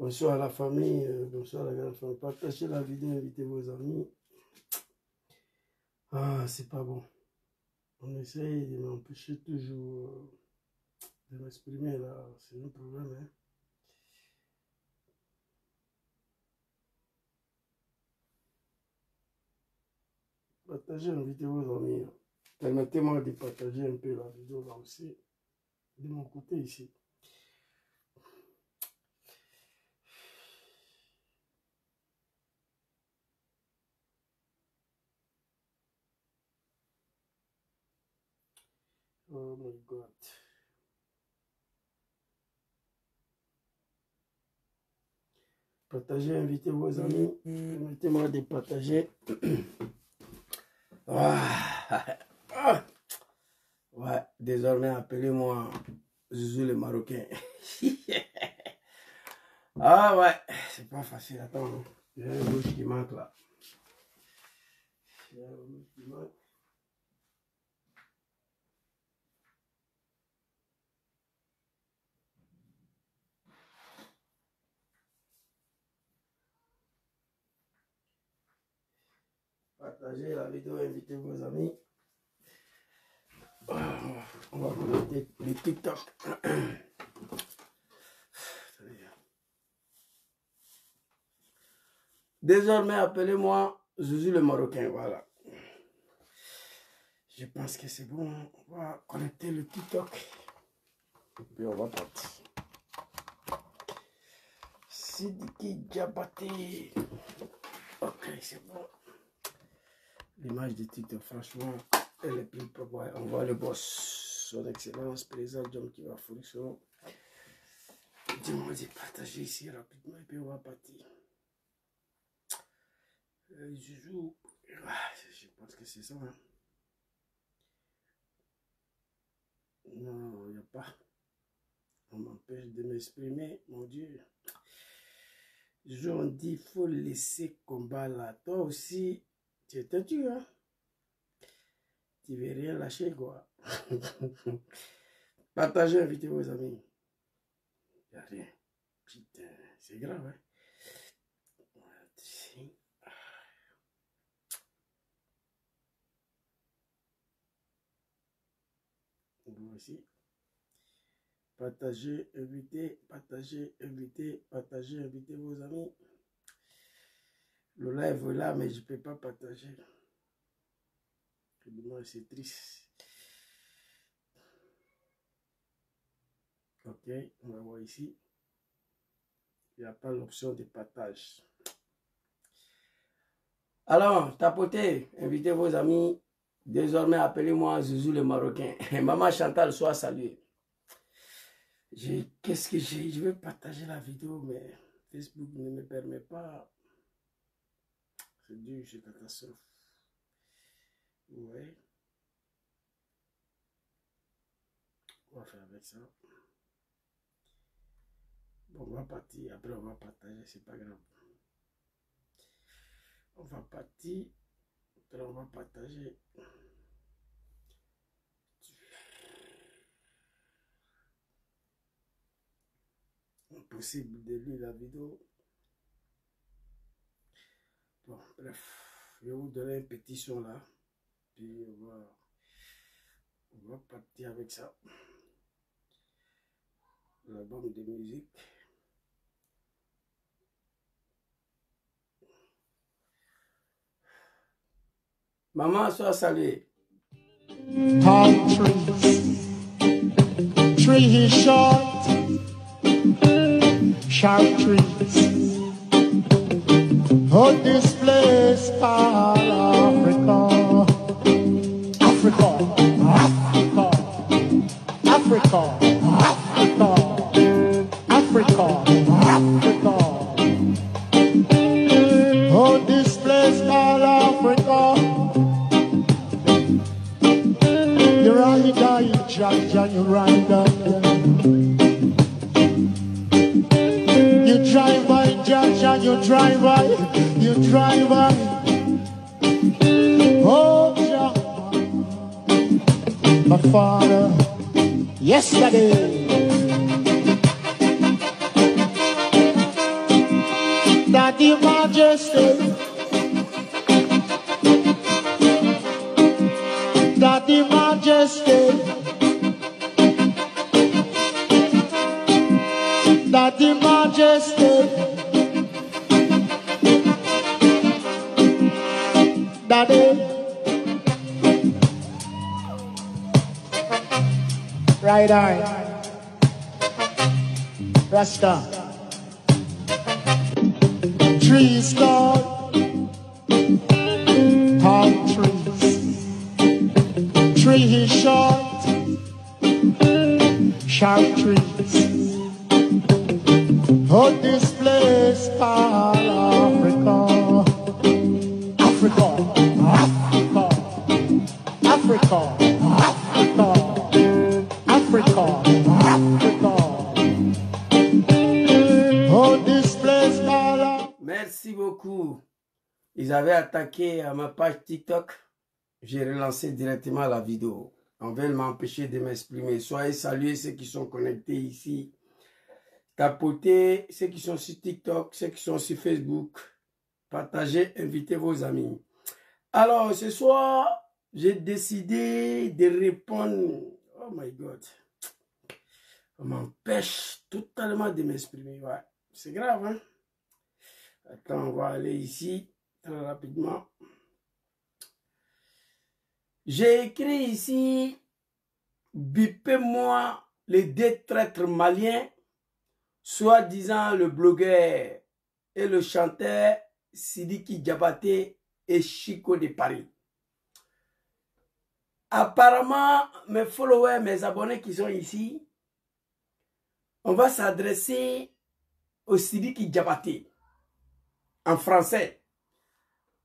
Bonsoir à la famille, bonsoir à la grande famille. Partagez la vidéo, invitez vos amis. Ah, c'est pas bon. On essaye de m'empêcher toujours de m'exprimer là. C'est un problème, hein. Partagez, invitez vos amis. Permettez-moi de partager un peu la vidéo là aussi, de mon côté ici. Oh my God. Partagez, invitez vos amis. Permettez-moi de partager. Ah. Ouais, désormais appelez-moi Zouzou le Marocain. Ah ouais, c'est pas facile. Attends, il y a un mot qui manque là. Il y a un mot qui manque. Partagez la vidéo, invitez vos amis. On va connecter les TikTok. Désormais, appelez-moi Zouzou le Marocain. Voilà. Je pense que c'est bon. On va connecter le TikTok. Et puis on va partir. Sidiki Diabaté. Ok, c'est bon. L'image de TikTok, franchement, elle est plus propre. Ouais, on voit le boss. Son excellence, président John qui va fonctionner. Dis-moi de partager ici rapidement et puis on va partir. Zouzou, je pense que c'est ça. Hein. Non, il n'y a pas. On m'empêche de m'exprimer, mon Dieu. Zouzou, on dit il faut laisser combat là. Toi aussi, tu es têtu, hein? Tu ne veux rien lâcher, quoi. Partagez, invitez vos amis. Il n'y a rien. Putain, c'est grave, hein? Vous aussi. Partagez, invitez, partagez, invitez, partagez, invitez vos amis. Le live est là, mais je ne peux pas partager. C'est triste. Ok, on va voir ici. Il n'y a pas l'option de partage. Alors, tapotez, invitez vos amis. Désormais, appelez-moi Zouzou le Marocain. Maman Chantal, soit saluée. Qu'est-ce que j'ai? Je vais partager la vidéo, mais Facebook ne me permet pas. C'est dur, c'est catastrophe. Ouais. On va faire avec ça. Bon, on va partir. Après, on va partager. C'est pas grave. On va partir. Après, on va partager. Impossible de lire la vidéo. Bon, bref. Je vais vous donner un petit son là. Puis on va partir avec ça. L'album de musique. Maman, sois saluée. Palm trees, tree is short, sharp trees. Oh, this place called Africa, Africa, Africa, Africa, Africa, Africa, Africa. Oh, this place called Africa. You ride you drive by Jaja, you drive by, you drive by. Oh, Jah, my father, yesterday. Daddy Majesty, Daddy Majesty, Daddy Majesty, Daddy. Right eye, Rasta. Trees tall, tall trees. Tree short, short trees. Hold this place called Africa. Africa, Africa, Africa, Africa. Africa, Africa. Oh, this place, merci beaucoup. Ils avaient attaqué à ma page TikTok. J'ai relancé directement la vidéo. On veut m'empêcher de m'exprimer. Soyez salués ceux qui sont connectés ici. Tapotez ceux qui sont sur TikTok, ceux qui sont sur Facebook. Partagez, invitez vos amis. Alors, ce soir, j'ai décidé de répondre. Oh my God. On m'empêche totalement de m'exprimer. Ouais. C'est grave, hein? Attends, on va aller ici très rapidement. J'ai écrit ici, bipez-moi les deux traîtres maliens, soi-disant le blogueur et le chanteur Sidiki Diabaté et Chico de Paris. Apparemment, mes followers, mes abonnés qui sont ici, on va s'adresser au Sidiki Diabaté en français.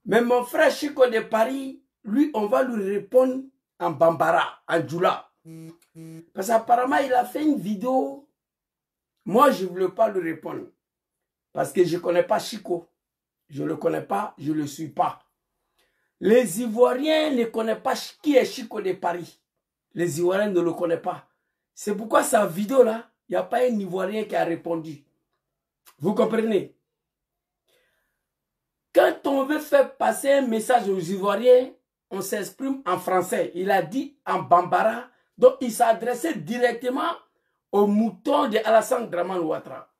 Mais mon frère Chico de Paris, lui, on va lui répondre en Bambara, en Djoula. Parce qu'apparemment, il a fait une vidéo. Moi, je ne voulais pas lui répondre. Parce que je ne connais pas Chico. Je ne le connais pas, je ne le suis pas. Les Ivoiriens ne connaissent pas qui est Chico de Paris. Les Ivoiriens ne le connaissent pas. C'est pourquoi sa vidéo-là, il n'y a pas un Ivoirien qui a répondu. Vous comprenez? Quand on veut faire passer un message aux Ivoiriens, on s'exprime en français. Il a dit en Bambara. Donc, il s'adressait directement aux moutons de Alassane Dramane Ouattara.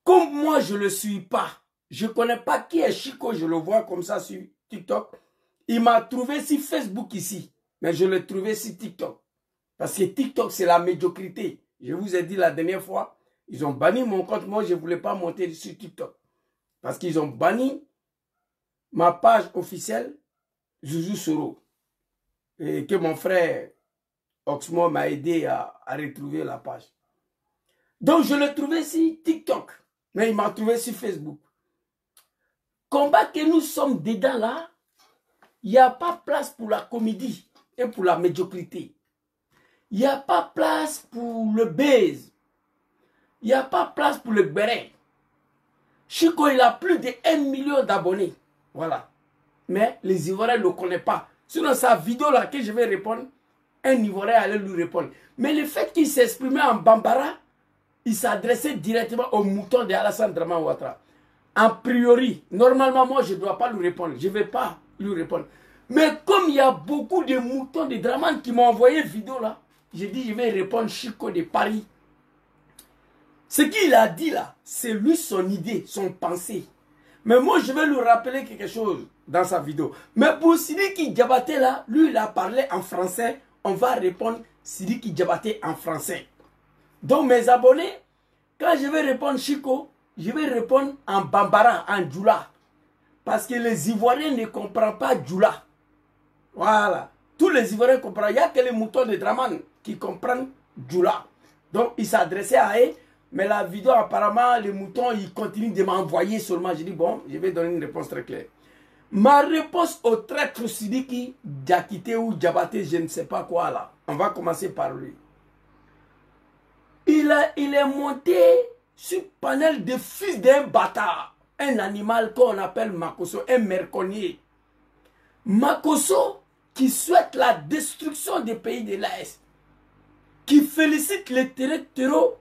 Comme moi, je ne le suis pas. Je ne connais pas qui est Chico. Je le vois comme ça sur TikTok. Il m'a trouvé sur Facebook ici. Mais je l'ai trouvé sur TikTok. Parce que TikTok, c'est la médiocrité. Je vous ai dit la dernière fois, ils ont banni mon compte. Moi, je ne voulais pas monter sur TikTok. Parce qu'ils ont banni ma page officielle, Zouzou Soro. Et que mon frère Oxmo m'a aidé à retrouver la page. Donc, je l'ai trouvé sur TikTok. Mais il m'a trouvé sur Facebook. Combat que nous sommes dedans là, il n'y a pas place pour la comédie et pour la médiocrité. Il n'y a pas place pour le buzz. Il n'y a pas place pour le béret. Chico, il a plus de 1 million d'abonnés. Voilà. Mais les Ivoiriens ne le connaissent pas. Sinon, sa vidéo là que je vais répondre, un Ivoirien allait lui répondre. Mais le fait qu'il s'exprimait en Bambara, il s'adressait directement aux moutons de Alassane Dramane Ouattara. En priori, normalement, moi, je ne dois pas lui répondre. Je ne vais pas lui répondre. Mais comme il y a beaucoup de moutons de Dramane qui m'ont envoyé vidéo là, j'ai dit, je vais répondre Chico de Paris. Ce qu'il a dit là, c'est lui son idée, son pensée. Mais moi, je vais lui rappeler quelque chose dans sa vidéo. Mais pour Sidiki Diabaté là, lui, il a parlé en français. On va répondre Sidiki Diabaté en français. Donc, mes abonnés, quand je vais répondre Chico, je vais répondre en Bambara, en Djoula. Parce que les Ivoiriens ne comprennent pas Djoula. Voilà. Tous les Ivoiriens comprennent. Il n'y a que les moutons de Dramane qui comprennent Djoula. Donc, il s'adressait à eux. Mais la vidéo, apparemment, les moutons, ils continuent de m'envoyer seulement. J'ai dit, bon, je vais donner une réponse très claire. Ma réponse au traître Sidiki Diakité ou Diabaté, je ne sais pas quoi là. On va commencer par lui. Il est monté sur panel de fils d'un bâtard. Un animal qu'on appelle Makosso, un merconnier. Makosso qui souhaite la destruction des pays de l'Est. Qui félicite les terreaux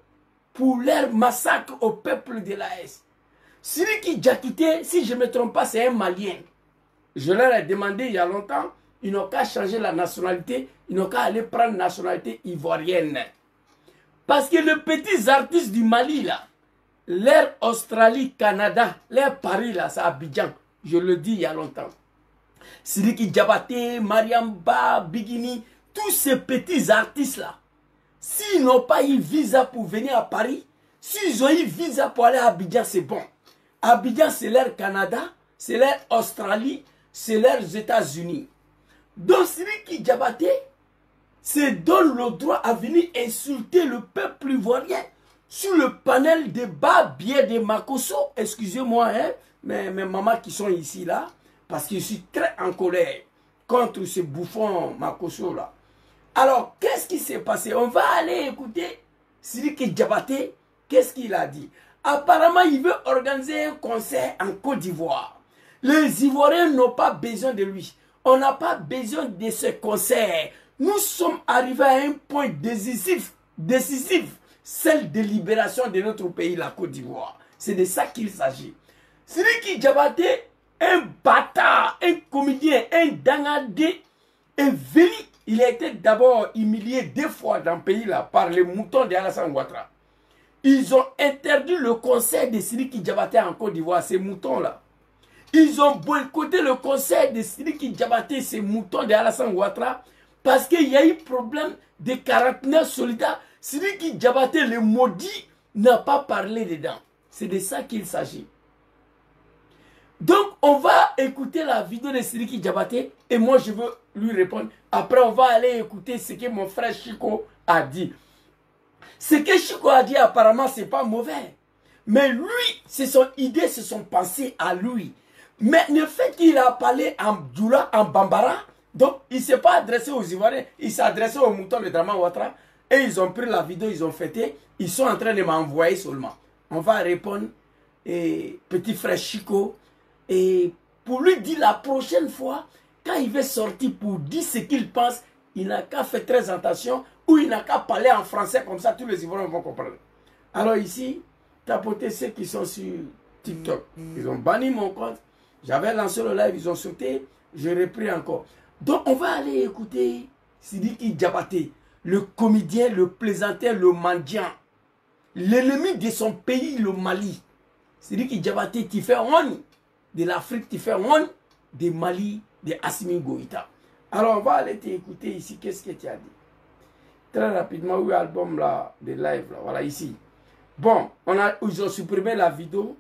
pour leur massacre au peuple de l'Est. Sidiki Diakité, si je ne me trompe pas, c'est un Malien. Je leur ai demandé il y a longtemps, ils n'ont qu'à changer la nationalité, ils n'ont qu'à aller prendre la nationalité ivoirienne. Parce que les petits artistes du Mali, là, l'air Australie, Canada, l'air Paris, là, c'est Abidjan. Je le dis il y a longtemps. Sidiki Diabaté, Mariamba, Bigini, tous ces petits artistes-là, s'ils n'ont pas eu visa pour venir à Paris, s'ils ont eu visa pour aller à Abidjan, c'est bon. Abidjan, c'est l'air Canada, c'est l'air Australie, c'est l'air États-Unis. Donc, Sidiki Diabaté se donne le droit à venir insulter le peuple ivoirien sur le panel de Babie de Makosso. Excusez-moi, hein, mes mamans qui sont ici, là, parce que je suis très en colère contre ce bouffon Makosso, là. Alors, qu'est-ce qui s'est passé? On va aller écouter Sidiki Diabaté. Qu'est-ce qu'il a dit? Apparemment, il veut organiser un concert en Côte d'Ivoire. Les Ivoiriens n'ont pas besoin de lui. On n'a pas besoin de ce concert. Nous sommes arrivés à un point décisif, celle de libération de notre pays, la Côte d'Ivoire. C'est de ça qu'il s'agit. Sidiki Diabaté, un bâtard, un comédien, un dangadé, est venu. Il a été d'abord humilié 2 fois dans le pays là par les moutons d'Alassane Ouattara. Ils ont interdit le concert de Sidiki Diabaté en Côte d'Ivoire, ces moutons-là. Ils ont boycotté le concert de Sidiki Diabaté, ces moutons d'Alassane Ouattara, parce qu'il y a eu problème de 49 soldats. Sidiki Diabaté, le maudit, n'a pas parlé dedans. C'est de ça qu'il s'agit. Donc, on va écouter la vidéo de Sidiki Diabaté et moi, je veux lui répondre. Après, on va aller écouter ce que mon frère Chico a dit. Ce que Chico a dit, apparemment, ce n'est pas mauvais. Mais lui, c'est son idée, c'est son pensée à lui. Mais le fait qu'il a parlé en Djoula, en Bambara, donc il ne s'est pas adressé aux Ivoiriens, il s'est adressé aux moutons de Draman Ouattara. Et ils ont pris la vidéo, ils ont fêté. Ils sont en train de m'envoyer seulement. On va répondre, et petit frère Chico, et pour lui dire la prochaine fois, quand il va sortir pour dire ce qu'il pense, il n'a qu'à faire très attention, ou il n'a qu'à parler en français, comme ça tous les Ivoiriens vont comprendre. Alors ici, tapotez ceux qui sont sur TikTok. Ils ont banni mon compte. J'avais lancé le live, ils ont sauté. J'ai repris encore. Donc on va aller écouter Sidiki Diabaté, le comédien, le plaisanteur, le mendiant, l'ennemi de son pays, le Mali. Sidiki Diabaté, tu fais honte de l'Afrique, tu fais honte de Mali, de Assimi Goïta. Alors on va aller t'écouter ici, qu'est-ce que tu as dit? Très rapidement, oui, album là, de live là, voilà ici. Bon, ils ont supprimé la vidéo,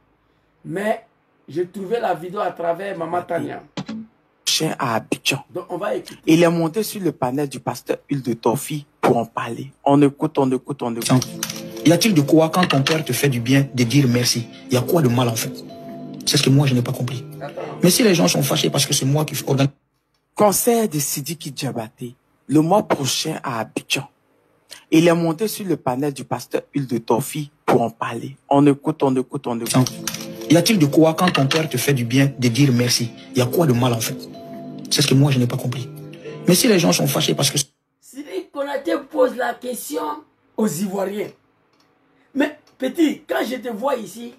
mais j'ai trouvé la vidéo à travers Maman Tania. Chien à Abidjan. Donc on va écouter. Il est monté sur le panel du pasteur Huile de Torfi pour en parler. On écoute, on écoute, on écoute. Y a-t-il de quoi quand ton père te fait du bien de dire merci? Il y a quoi de mal en fait? C'est ce que moi je n'ai pas compris. Attends. Mais si les gens sont fâchés parce que c'est moi qui organise... Concert de Sidiki Diabaté le mois prochain à Abidjan. Il est monté sur le panel du pasteur Huile de Torfi pour en parler. On écoute, on écoute, on écoute. Y a-t-il de quoi quand ton père te fait du bien de dire merci? Il y a quoi de mal en fait? C'est ce que moi je n'ai pas compris. Mais si les gens sont fâchés parce que... Sidiki Konaté pose la question aux Ivoiriens. Mais petit, quand je te vois ici,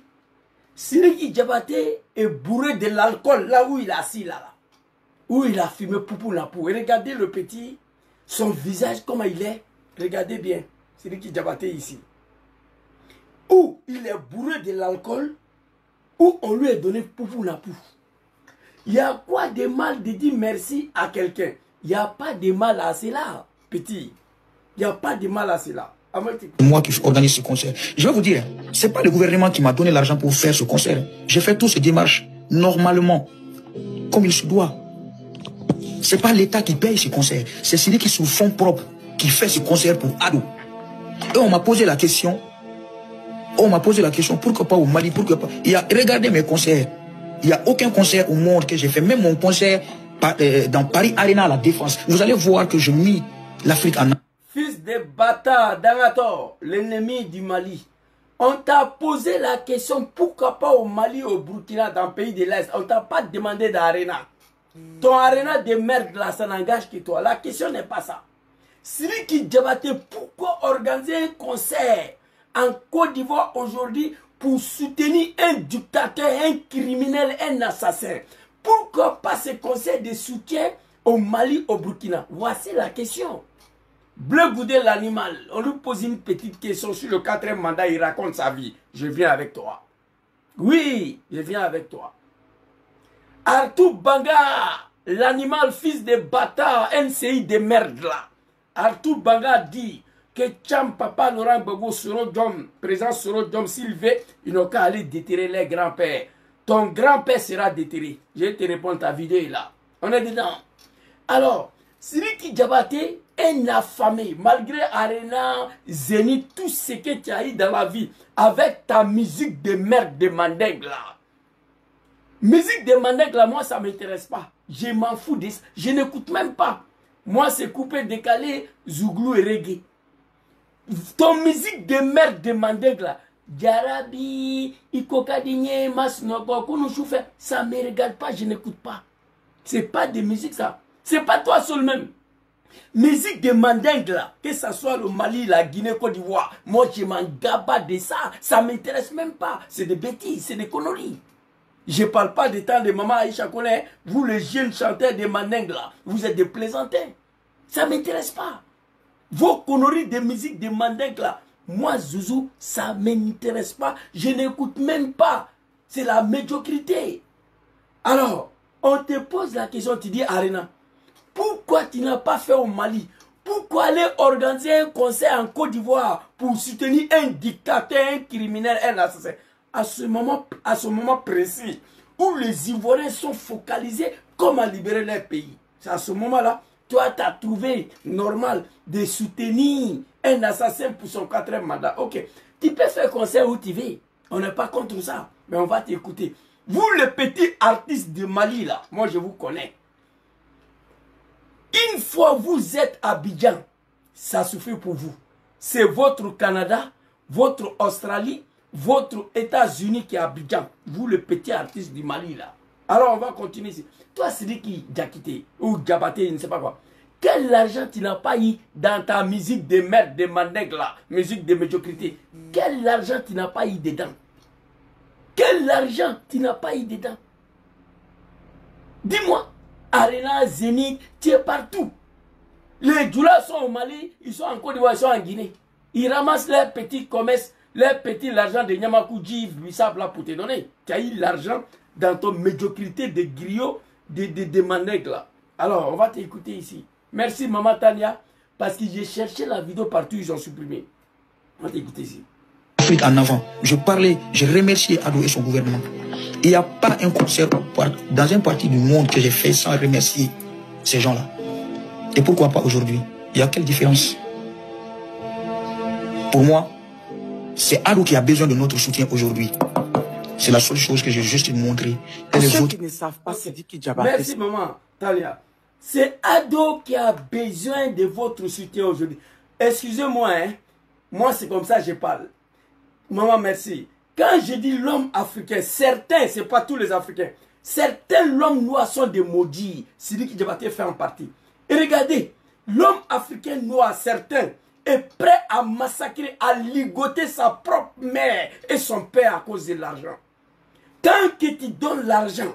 Sidiki Diabaté est bourré de l'alcool là où il est assis là. Où il a fumé poupou la pou. Et regardez le petit, son visage comment il est. Regardez bien, Sidiki Diabaté ici. Où il est bourré de l'alcool, où on lui a donné poupou la pou. Il y a quoi de mal de dire merci à quelqu'un? Il n'y a pas de mal à cela, petit. Il n'y a pas de mal à cela. C'est moi qui organise ce concert. Je vais vous dire, c'est pas le gouvernement qui m'a donné l'argent pour faire ce concert. J'ai fait toutes ces démarches normalement, comme il se doit. C'est pas l'État qui paye ce concert. C'est celui qui est sous fonds propres qui fait ce concert pour Ado. Et on m'a posé la question. Pourquoi pas au Mali, pourquoi pas? Regardez mes concerts. Il n'y a aucun concert au monde que j'ai fait. Même mon concert dans Paris Arena à la Défense. Vous allez voir que je mis l'Afrique en... Fils de bâtard, Dangator, l'ennemi du Mali. On t'a posé la question, pourquoi pas au Mali, au Burkina, dans le pays de l'Est? On t'a pas demandé d'Arena. Ton Arena de merde là, ça n'engage que toi. La question n'est pas ça. Sidiki Diabaté, pourquoi organiser un concert en Côte d'Ivoire aujourd'hui pour soutenir un dictateur, un criminel, un assassin? Pourquoi pas ce conseil de soutien au Mali, au Burkina? Voici la question. Bleu Goudé l'animal, on lui pose une petite question sur le 4e mandat, il raconte sa vie. Je viens avec toi. Oui, je viens avec toi. Arthur Banga, l'animal fils de bâtard, NCI de merde là. Arthur Banga dit que Tcham Papa Laurent Gbagbo Soro Djom, président Soro Djom, s'il veut, ils n'ont qu'à aller déterrer les grands-pères. Ton grand-père sera déterré. Je vais te répondre, ta vidéo est là. On est dedans. Alors, Sidiki Diabaté, un affamé, malgré Arena, Zénith, tout ce que tu as eu dans la vie, avec ta musique de merde de Mandingue là. Musique de Mandingue là, moi ça ne m'intéresse pas. Je m'en fous de ça. Je n'écoute même pas. Moi c'est coupé, décalé, Zouglou et reggae. Ton musique de merde de Mandingue là, Djarabi, Ikokadinye, Masnoko, Kounoushoufé, ça ne me regarde pas, je n'écoute pas. C'est pas de musique ça. C'est pas toi seul même. Musique de Mandingue là, que ce soit le Mali, la Guinée, Côte d'Ivoire, moi je m'en gaba de ça, ça m'intéresse même pas. C'est des bêtises, c'est des conneries. Je ne parle pas des temps de Maman Aïcha Kone, vous les jeunes chanteurs de Mandingue là, vous êtes des plaisantins. Ça ne m'intéresse pas. Vos conneries de musique de Mandingue là, moi Zouzou, ça ne m'intéresse pas. Je n'écoute même pas. C'est la médiocrité. Alors, on te pose la question, tu dis Arena, pourquoi tu n'as pas fait au Mali? Pourquoi aller organiser un concert en Côte d'Ivoire pour soutenir un dictateur, un criminel, un assassin? À ce moment précis, où les Ivoiriens sont focalisés comment libérer leur pays. C'est à ce moment-là, toi, tu as trouvé normal de soutenir un assassin pour son 4e mandat. Ok, tu peux faire concert où tu veux. On n'est pas contre ça, mais on va t'écouter. Vous, les petits artistes de Mali, là, moi, je vous connais. Une fois vous êtes à Abidjan, ça suffit pour vous. C'est votre Canada, votre Australie, votre États-Unis qui est à Abidjan. Vous, le petit artiste du Mali, là. Alors, on va continuer ici. Toi, Sidiki Diakité ou Diabaté, je ne sais pas quoi. Quel argent tu n'as pas eu dans ta musique de merde, de Mandingue, là, musique de médiocrité? Quel argent tu n'as pas eu dedans? Quel argent tu n'as pas eu dedans? Dis-moi. Arena, Zénith, tu es partout. Les Djoula sont au Mali, ils sont en Côte d'Ivoire, ils sont en Guinée. Ils ramassent leurs petits commerces, l'argent de Nyamakoudji, Bissap là pour te donner. Tu as eu l'argent dans ton médiocrité de griot, de Mandingue là. Alors, on va t'écouter ici. Merci Maman Tania, parce que j'ai cherché la vidéo partout, ils ont supprimé. On va t'écouter ici. Afrique en avant. Je parlais, je remerciais Adou et son gouvernement. Il n'y a pas un concert dans un parti du monde que j'ai fait sans remercier ces gens-là. Et pourquoi pas aujourd'hui? Il y a quelle différence? Pour moi, c'est Adou qui a besoin de notre soutien aujourd'hui. C'est la seule chose que j'ai juste montré. Pour ceux qui ne savent pas, c'est Sidiki Diabaté. Merci maman, Talia. C'est Ado qui a besoin de votre soutien aujourd'hui. Excusez-moi, hein. Moi c'est comme ça que je parle. Maman, merci. Quand je dis l'homme africain, certains, ce n'est pas tous les Africains, certains l'homme noir sont des maudits. Sidiki Diabaté fait en partie. Et regardez, l'homme africain noir, certains, est prêt à massacrer, à ligoter sa propre mère et son père à cause de l'argent. Tant que tu donnes l'argent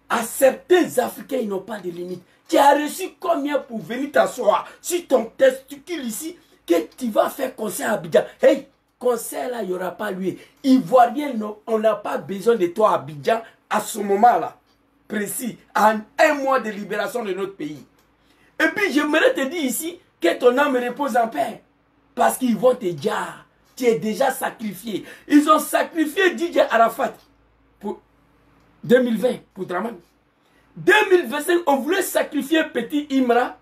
à certains Africains, ils n'ont pas de limite. Tu as reçu combien pour venir t'asseoir sur ton testicule ici que tu vas faire concert à Abidjan? Hey, concert là, il n'y aura pas lieu. Ivoirien, on n'a pas besoin de toi à Abidjan à ce moment-là, précis, à un mois de libération de notre pays. Et puis, j'aimerais te dire ici que ton âme repose en paix. Parce qu'ils vont te dire, tu es déjà sacrifié. Ils ont sacrifié DJ Arafat pour 2020, pour Draman. 2025, on voulait sacrifier Petit Imra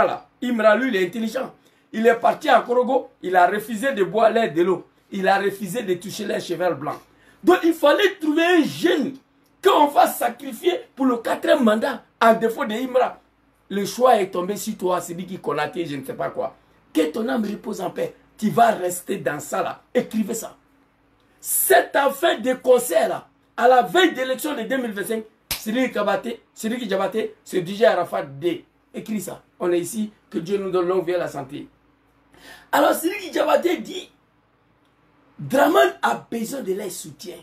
là. Imra, lui, il est intelligent. Il est parti à Korogo, il a refusé de boire l'air de l'eau. Il a refusé de toucher les cheveux blancs. Donc, il fallait trouver un jeune qu'on va sacrifier pour le 4e mandat, en défaut de Imra. Le choix est tombé sur toi, Sidiki Konaté, je ne sais pas quoi. Que ton âme repose en paix. Tu vas rester dans ça là. Écrivez ça. Cette affaire de concert là, à la veille d'élection de 2025, Sidiki Diabaté, c'est DJ Arafat D. Écris ça. On est ici, que Dieu nous donne longue vie à la santé. Alors Sidiki Diabaté dit, Draman a besoin de leur soutien.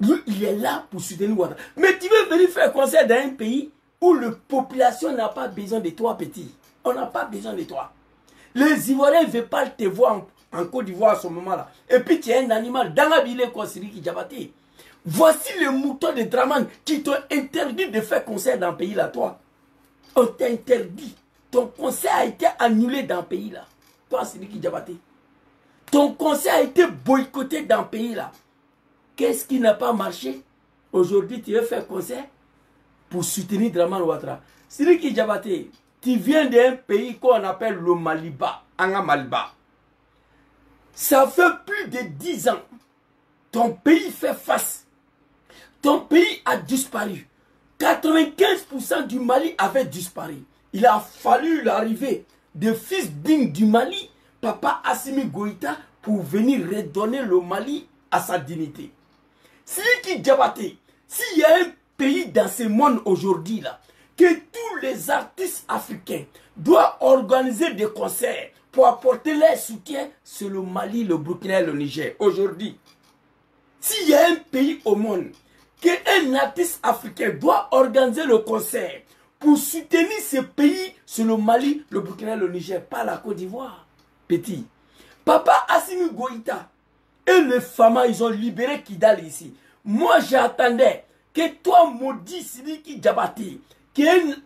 Lui, il est là pour soutenir Ouattara. Mais tu veux venir faire concert dans un pays où la population n'a pas besoin de toi, petit. On n'a pas besoin de toi. Les Ivoiriens ne veulent pas te voir en Côte d'Ivoire à ce moment-là. Et puis tu es un animal dans la ville comme Sidiki Diabaté. Voici les moutons de Draman qui t'ont interdit de faire concert dans le pays là, toi. On t'a interdit. Ton concert a été annulé dans le pays là. Toi, Sidiki Diabaté. Ton concert a été boycotté dans le pays là. Qu'est-ce qui n'a pas marché? Aujourd'hui, tu veux faire concert pour soutenir Draman Ouattara. Sidiki Diabaté, tu viens d'un pays qu'on appelle le Maliba, Anga Maliba. Ça fait plus de 10 ans. Ton pays fait face. Ton pays a disparu. 95% du Mali avait disparu. Il a fallu l'arrivée de fils dignes du Mali, Papa Assimi Goïta, pour venir redonner le Mali à sa dignité. Sidiki Diabaté, s'il y a un pays dans ce monde aujourd'hui là, que tous les artistes africains doivent organiser des concerts pour apporter leur soutien, c'est le Mali, le Burkina et le Niger. Aujourd'hui, s'il y a un pays au monde qu'un artiste africain doit organiser le concert pour soutenir ce pays, c'est le Mali, le Burkina et le Niger, pas la Côte d'Ivoire. Petit. Papa Assimi Goïta et les femmes, ils ont libéré Kidal ici. Moi, j'attendais que toi, maudit Sidiki Diabaté, qui est une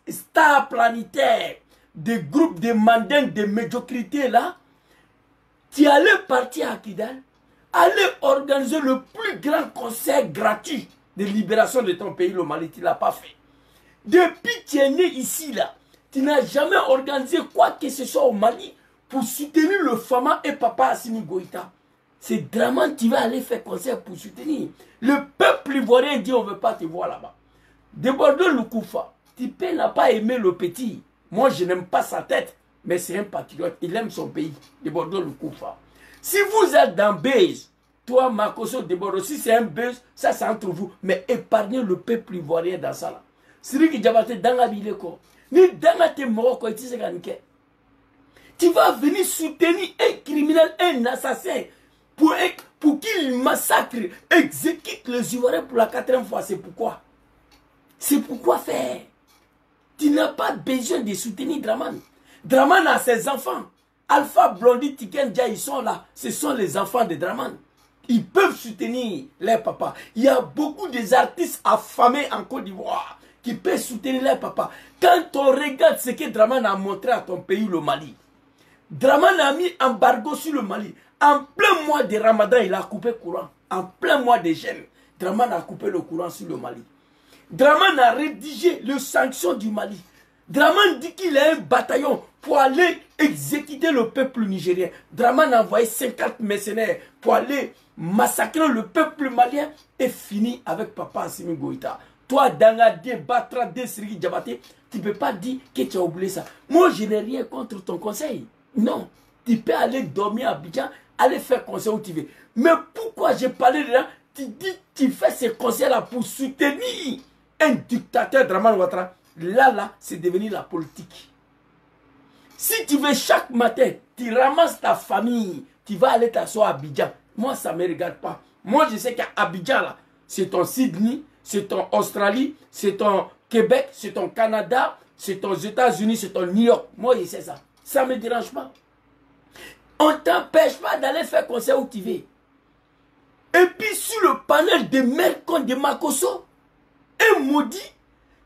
star planétaire des groupes de mandingues de médiocrité là, tu allais partir à Kidal, aller organiser le plus grand concert gratuit de libération de ton pays, le Mali. Tu ne l'as pas fait. Depuis que tu es né ici là, tu n'as jamais organisé quoi que ce soit au Mali pour soutenir le Fama et Papa Assimi Goïta. C'est Draman qui va aller faire concert pour soutenir. Le peuple ivoirien dit on ne veut pas te voir là-bas. De Bordeaux Loukoufa, Tipé n'a pas aimé le petit. Moi je n'aime pas sa tête, mais c'est un patriote. Il aime son pays. De Bordeaux Loukoufa. Si vous êtes dans Base, toi Makoso de Bordeaux, si c'est un Base, ça c'est entre vous. Mais épargnez le peuple ivoirien dans ça là. Sidiki Diabaté dans la ville quoi. Ni dans la Morocco et tu vas venir soutenir un criminel, un assassin, pour qu'il massacre, exécute les Ivoiriens pour la 4e fois. C'est pourquoi? C'est pourquoi faire? Tu n'as pas besoin de soutenir Draman. Draman a ses enfants. Alpha, Blondie, Tikenja, ils sont là. Ce sont les enfants de Draman. Ils peuvent soutenir leur papa. Il y a beaucoup d'artistes affamés en Côte d'Ivoire qui peuvent soutenir leur papa. Quand on regarde ce que Draman a montré à ton pays, le Mali, Draman a mis embargo sur le Mali. En plein mois de Ramadan, il a coupé le courant. En plein mois de jeûne, Draman a coupé le courant sur le Mali. Draman a rédigé les sanctions du Mali. Draman dit qu'il a un bataillon pour aller exécuter le peuple nigérien. Draman a envoyé 50 mercenaires pour aller massacrer le peuple malien et finir avec Papa Assimi Goïta. Toi, Dangadé, Batra, Sidiki Diabaté, tu ne peux pas dire que tu as oublié ça. Moi, je n'ai rien contre ton conseil. Non, tu peux aller dormir à Abidjan, aller faire conseil où tu veux. Mais pourquoi j'ai parlé de là? Tu dis tu fais ces conseils-là pour soutenir un dictateur Draman Ouattara. Là, c'est devenu la politique. Si tu veux chaque matin, tu ramasses ta famille, tu vas aller t'asseoir à Abidjan. Moi, ça ne me regarde pas. Moi, je sais qu'à Abidjan, là, c'est ton Sydney, c'est ton Australie, c'est ton Québec, c'est ton Canada, c'est ton États-Unis, c'est ton New York. Moi, je sais ça. Ça ne me dérange pas. On ne t'empêche pas d'aller faire concert où tu veux. Et puis sur le panel de Mercon de Makoso, un maudit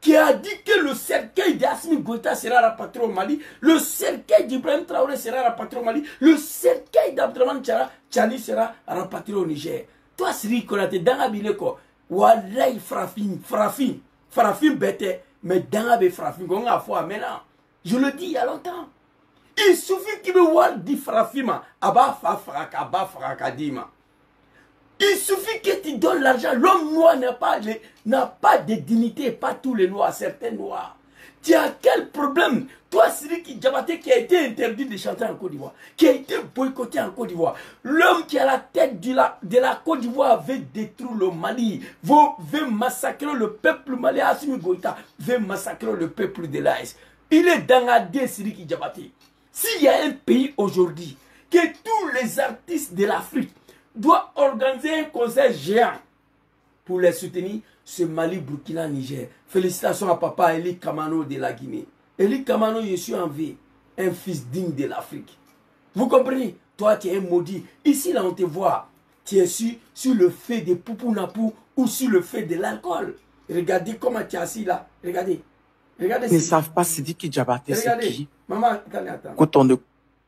qui a dit que le cercueil d'Assimi Goïta sera rapatrié au Mali, le cercueil d'Ibrahim Traoré sera rapatrié au Mali, le cercueil d'Abdraman Tchani sera rapatrié au Niger. Toi, Sidiki Konaté, dans la ville, Wallahi Farafin bête, mais dans la ville, Farafin, on a foi maintenant. Je le dis il y a longtemps. Il suffit qu'il me voit dit Farafima, Abba Faraka Dima. Il suffit que tu donnes l'argent. L'homme noir n'a pas de dignité, pas tous les noirs, certains noirs. Tu as quel problème? Toi, Sidiki Diabaté, qui a été interdit de chanter en Côte d'Ivoire, qui a été boycotté en Côte d'Ivoire, l'homme qui a la tête de la Côte d'Ivoire veut détruire le Mali, veut massacrer le peuple malien. Assimi Goïta veut massacrer le peuple de l'AS. Il est dans la Sidiki Diabaté. S'il y a un pays aujourd'hui que tous tous les artistes de l'Afrique doivent organiser un concert géant pour les soutenir. Ce Mali, Burkina, Niger. Félicitations à papa Eli Kamano de la Guinée. Eli Kamano, je suis en vie, un fils digne de l'Afrique. Vous comprenez? Toi, tu es un maudit. Ici, là, on te voit. Tu es sur le fait de Poupounapou ou sur le fait de l'alcool. Regardez comment tu es assis là. Regardez. Regardez. Ils ne savent pas Sidiki Diabaté, c'est qui. Maman, attends. Quand on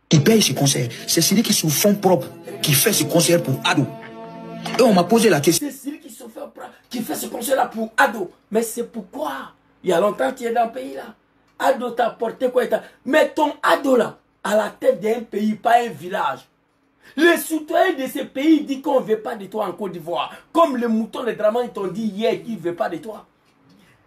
Qui paye ses concerts. C'est celui qui, sous fonds propres, qui fait ses concerts pour Ado. Et on m'a posé la question. C'est celui qui fait ce concert-là pour Ado. Mais c'est pourquoi? Il y a longtemps que tu es dans le pays là. Ado t'a apporté quoi? Mais ton Ado là, à la tête d'un pays, pas un village. Les citoyens de ces pays disent qu'on ne veut pas de toi en Côte d'Ivoire. Comme les moutons de Draman t'ont dit hier qu'ils ne veulent pas de toi.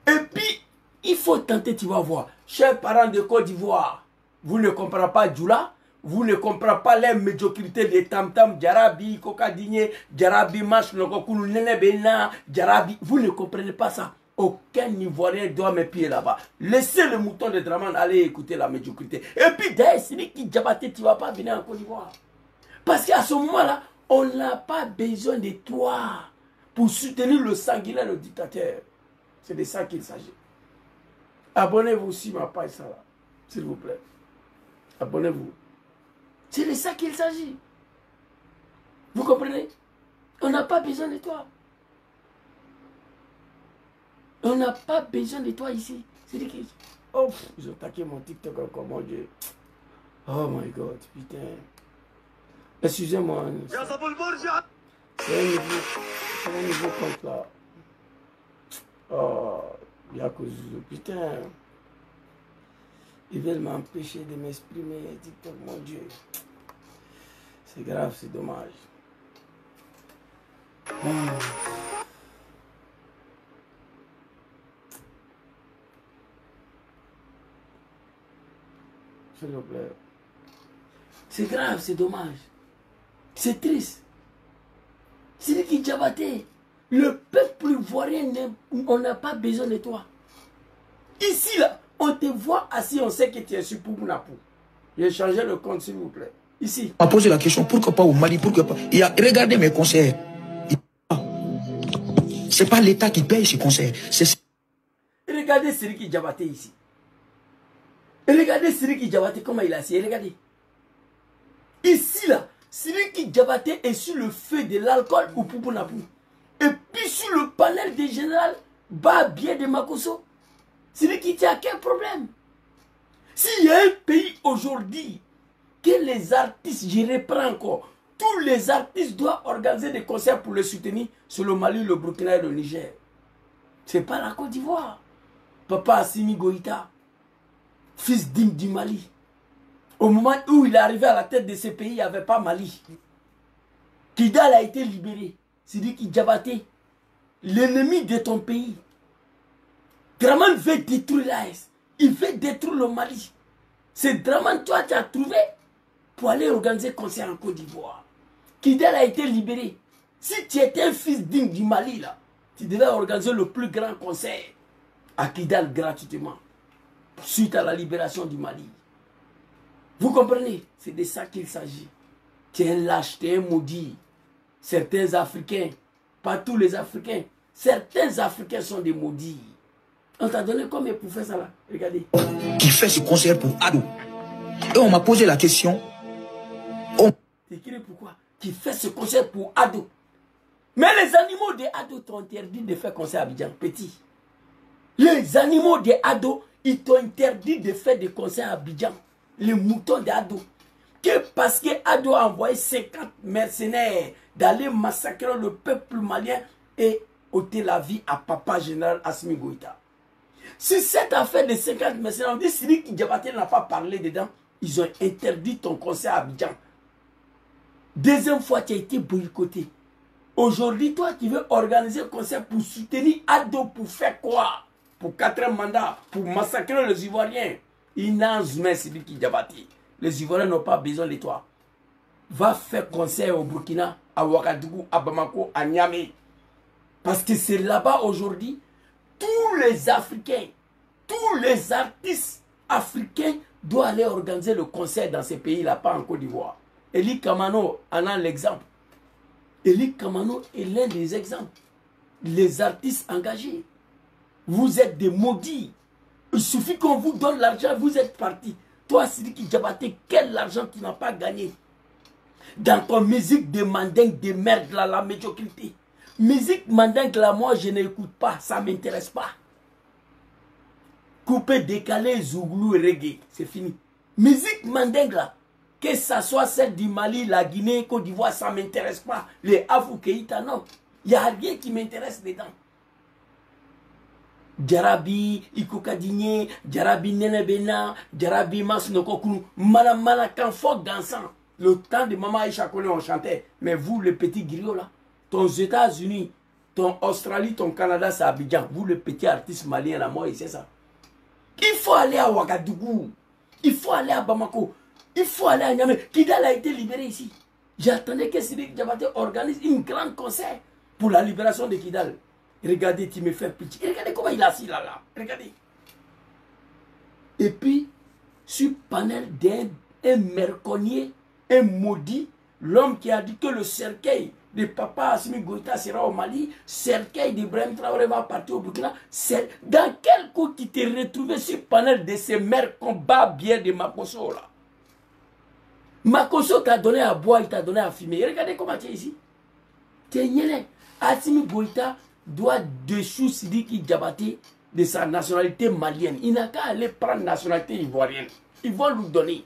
Et puis, il faut tenter, tu vas voir. Chers parents de Côte d'Ivoire, vous ne comprenez pas Djoula, vous ne comprenez pas les médiocrités des tam-tam, Djarabi, Kokadigne, Djarabi, Mach, Nokokulu, Nenebena, Djarabi. Vous ne comprenez pas ça. Aucun Ivoirien doit me pieds là-bas. Laissez le mouton de Draman aller écouter la médiocrité. Et puis, d'ailleurs, celui qui Diabaté, tu ne vas pas venir en Côte d'Ivoire. Parce qu'à ce moment-là, on n'a pas besoin de toi pour soutenir le sanguinaire, le dictateur. C'est de ça qu'il s'agit. Abonnez-vous sur ma page, ça, s'il vous plaît. Abonnez-vous. C'est de ça qu'il s'agit. Vous comprenez? On n'a pas besoin de toi. On n'a pas besoin de toi ici. C'est dit qu'ils... Oh, ils ont attaqué mon TikTok encore, mon Dieu. Oh my God, putain. Excusez-moi. C'est un nouveau compte là. Oh, Yakuzu, putain. Ils veulent m'empêcher de m'exprimer. TikTok, mon Dieu. C'est grave, c'est dommage. S'il vous plaît. C'est grave, c'est dommage. C'est triste. C'est qui Diabaté. Le peuple ivoirien, on n'a pas besoin de toi. Ici, là, on te voit assis, on sait que tu es sur Poupounapou. J'ai changé le compte, s'il vous plaît. Ici. On m'a posé la question, pourquoi pas au Mali, pourquoi pas. Regardez mes concerts. C'est pas l'État qui paye ces concerts. Regardez Sidiki Diabaté ici. Regardez Sidiki Diabaté, comment il a assis. Regardez. Ici, là, Sidiki Diabaté est sur le feu de l'alcool ou Poupounapou. Et puis sur le panel des généraux, Babie de Makosso. Sidiki, tu as quel problème? S'il y a un pays aujourd'hui que les artistes, je reprends encore, tous les artistes doivent organiser des concerts pour le soutenir, c'est le Mali, le Burkina et le Niger. C'est pas la Côte d'Ivoire. Papa Assimi Goïta, fils digne du Mali. Au moment où il est arrivé à la tête de ce pays, il n'y avait pas Mali. Kidal a été libéré. Sidiki Diabaté, l'ennemi de ton pays. Draman veut détruire l'AS. Il veut détruire le Mali. C'est Draman, toi, tu as trouvé pour aller organiser un concert en Côte d'Ivoire. Kidal a été libéré. Si tu étais un fils digne du Mali, là, tu devais organiser le plus grand concert à Kidal gratuitement, suite à la libération du Mali. Vous comprenez? C'est de ça qu'il s'agit. Tu es un lâche, tu es un maudit. Certains Africains, pas tous les Africains, certains Africains sont des maudits. On t'a donné combien pour faire ça là? Regardez. Qui fait ce concert pour Ado. Et on m'a posé la question. C'est qui pourquoi? Qui fait ce concert pour Ado. Mais les animaux de Ado t'ont interdit de faire concert à Abidjan, petit. Les animaux de Ado, ils t'ont interdit de faire des concerts à Abidjan. Les moutons de Ado. Que parce que Ado a envoyé 50 mercenaires d'aller massacrer le peuple malien et ôter la vie à papa général Assimi Goïta. Si cette affaire de 50 mercenaires, on dit Sidiki Diabaté n'a pas parlé dedans, ils ont interdit ton concert à Abidjan. Deuxième fois, tu as été boycotté. Aujourd'hui, toi, tu veux organiser un concert pour soutenir Ado pour faire quoi? Pour 4 mandats, pour massacrer les Ivoiriens. Il n'a jamais Sidiki Diabaté. Les Ivoiriens n'ont pas besoin de toi. Va faire concert au Burkina, à Ouagadougou, à Bamako, à Niamey. Parce que c'est là-bas aujourd'hui, tous les Africains, tous les artistes africains doivent aller organiser le concert dans ces pays-là, pas en Côte d'Ivoire. Eli Kamano en a l'exemple. Eli Kamano est l'un des exemples. Les artistes engagés. Vous êtes des maudits. Il suffit qu'on vous donne l'argent, vous êtes partis. Toi, Sidiki Diabaté, quel argent tu n'as pas gagné? Dans ton musique de mandingue, de merde, là, la médiocrité. Musique mandingue, là, moi, je n'écoute pas. Ça ne m'intéresse pas. Coupé, décalé, zouglou et reggae. C'est fini. Musique mandingue, là. Que ça soit celle du Mali, la Guinée, Côte d'Ivoire, ça ne m'intéresse pas. Les Afou Keïta, non. Il n'y a rien qui m'intéresse dedans. Jarabi, Ikokadinye, Jarabi Nenebena, Jarabi Masnokokunu, Mana Kanfok dansant. Le temps de Maman Aïcha Kone, on chantait. Mais vous, le petit griot là, ton États-Unis, ton Australie, ton Canada, c'est Abidjan. Vous, le petit artiste malien là, moi, c'est ça. Il faut aller à Ouagadougou. Il faut aller à Bamako. Il faut aller à Niamey. Kidal a été libéré ici. J'attendais que Sidiki Diabaté organise une grande concert pour la libération de Kidal. Regardez, tu me fais pitié. Regardez comment il est assis là. Regardez. Et puis, sur panel d'un merconnier, un maudit, l'homme qui a dit que le cercueil de Papa Assimi Goïta sera au Mali, cercueil d'Ibrahim Traoré va partir au Burkina. Dans quel coup tu t'es retrouvé sur panel de ces mères combats bien de Makosso là? Makosso t'a donné à boire, il t'a donné à fumer. Regardez comment tu es ici. Tu es niais. Assimi Goïta doit dessous Sidiki Diabaté de sa nationalité malienne. Il n'a qu'à aller prendre la nationalité ivoirienne. Ils vont lui donner.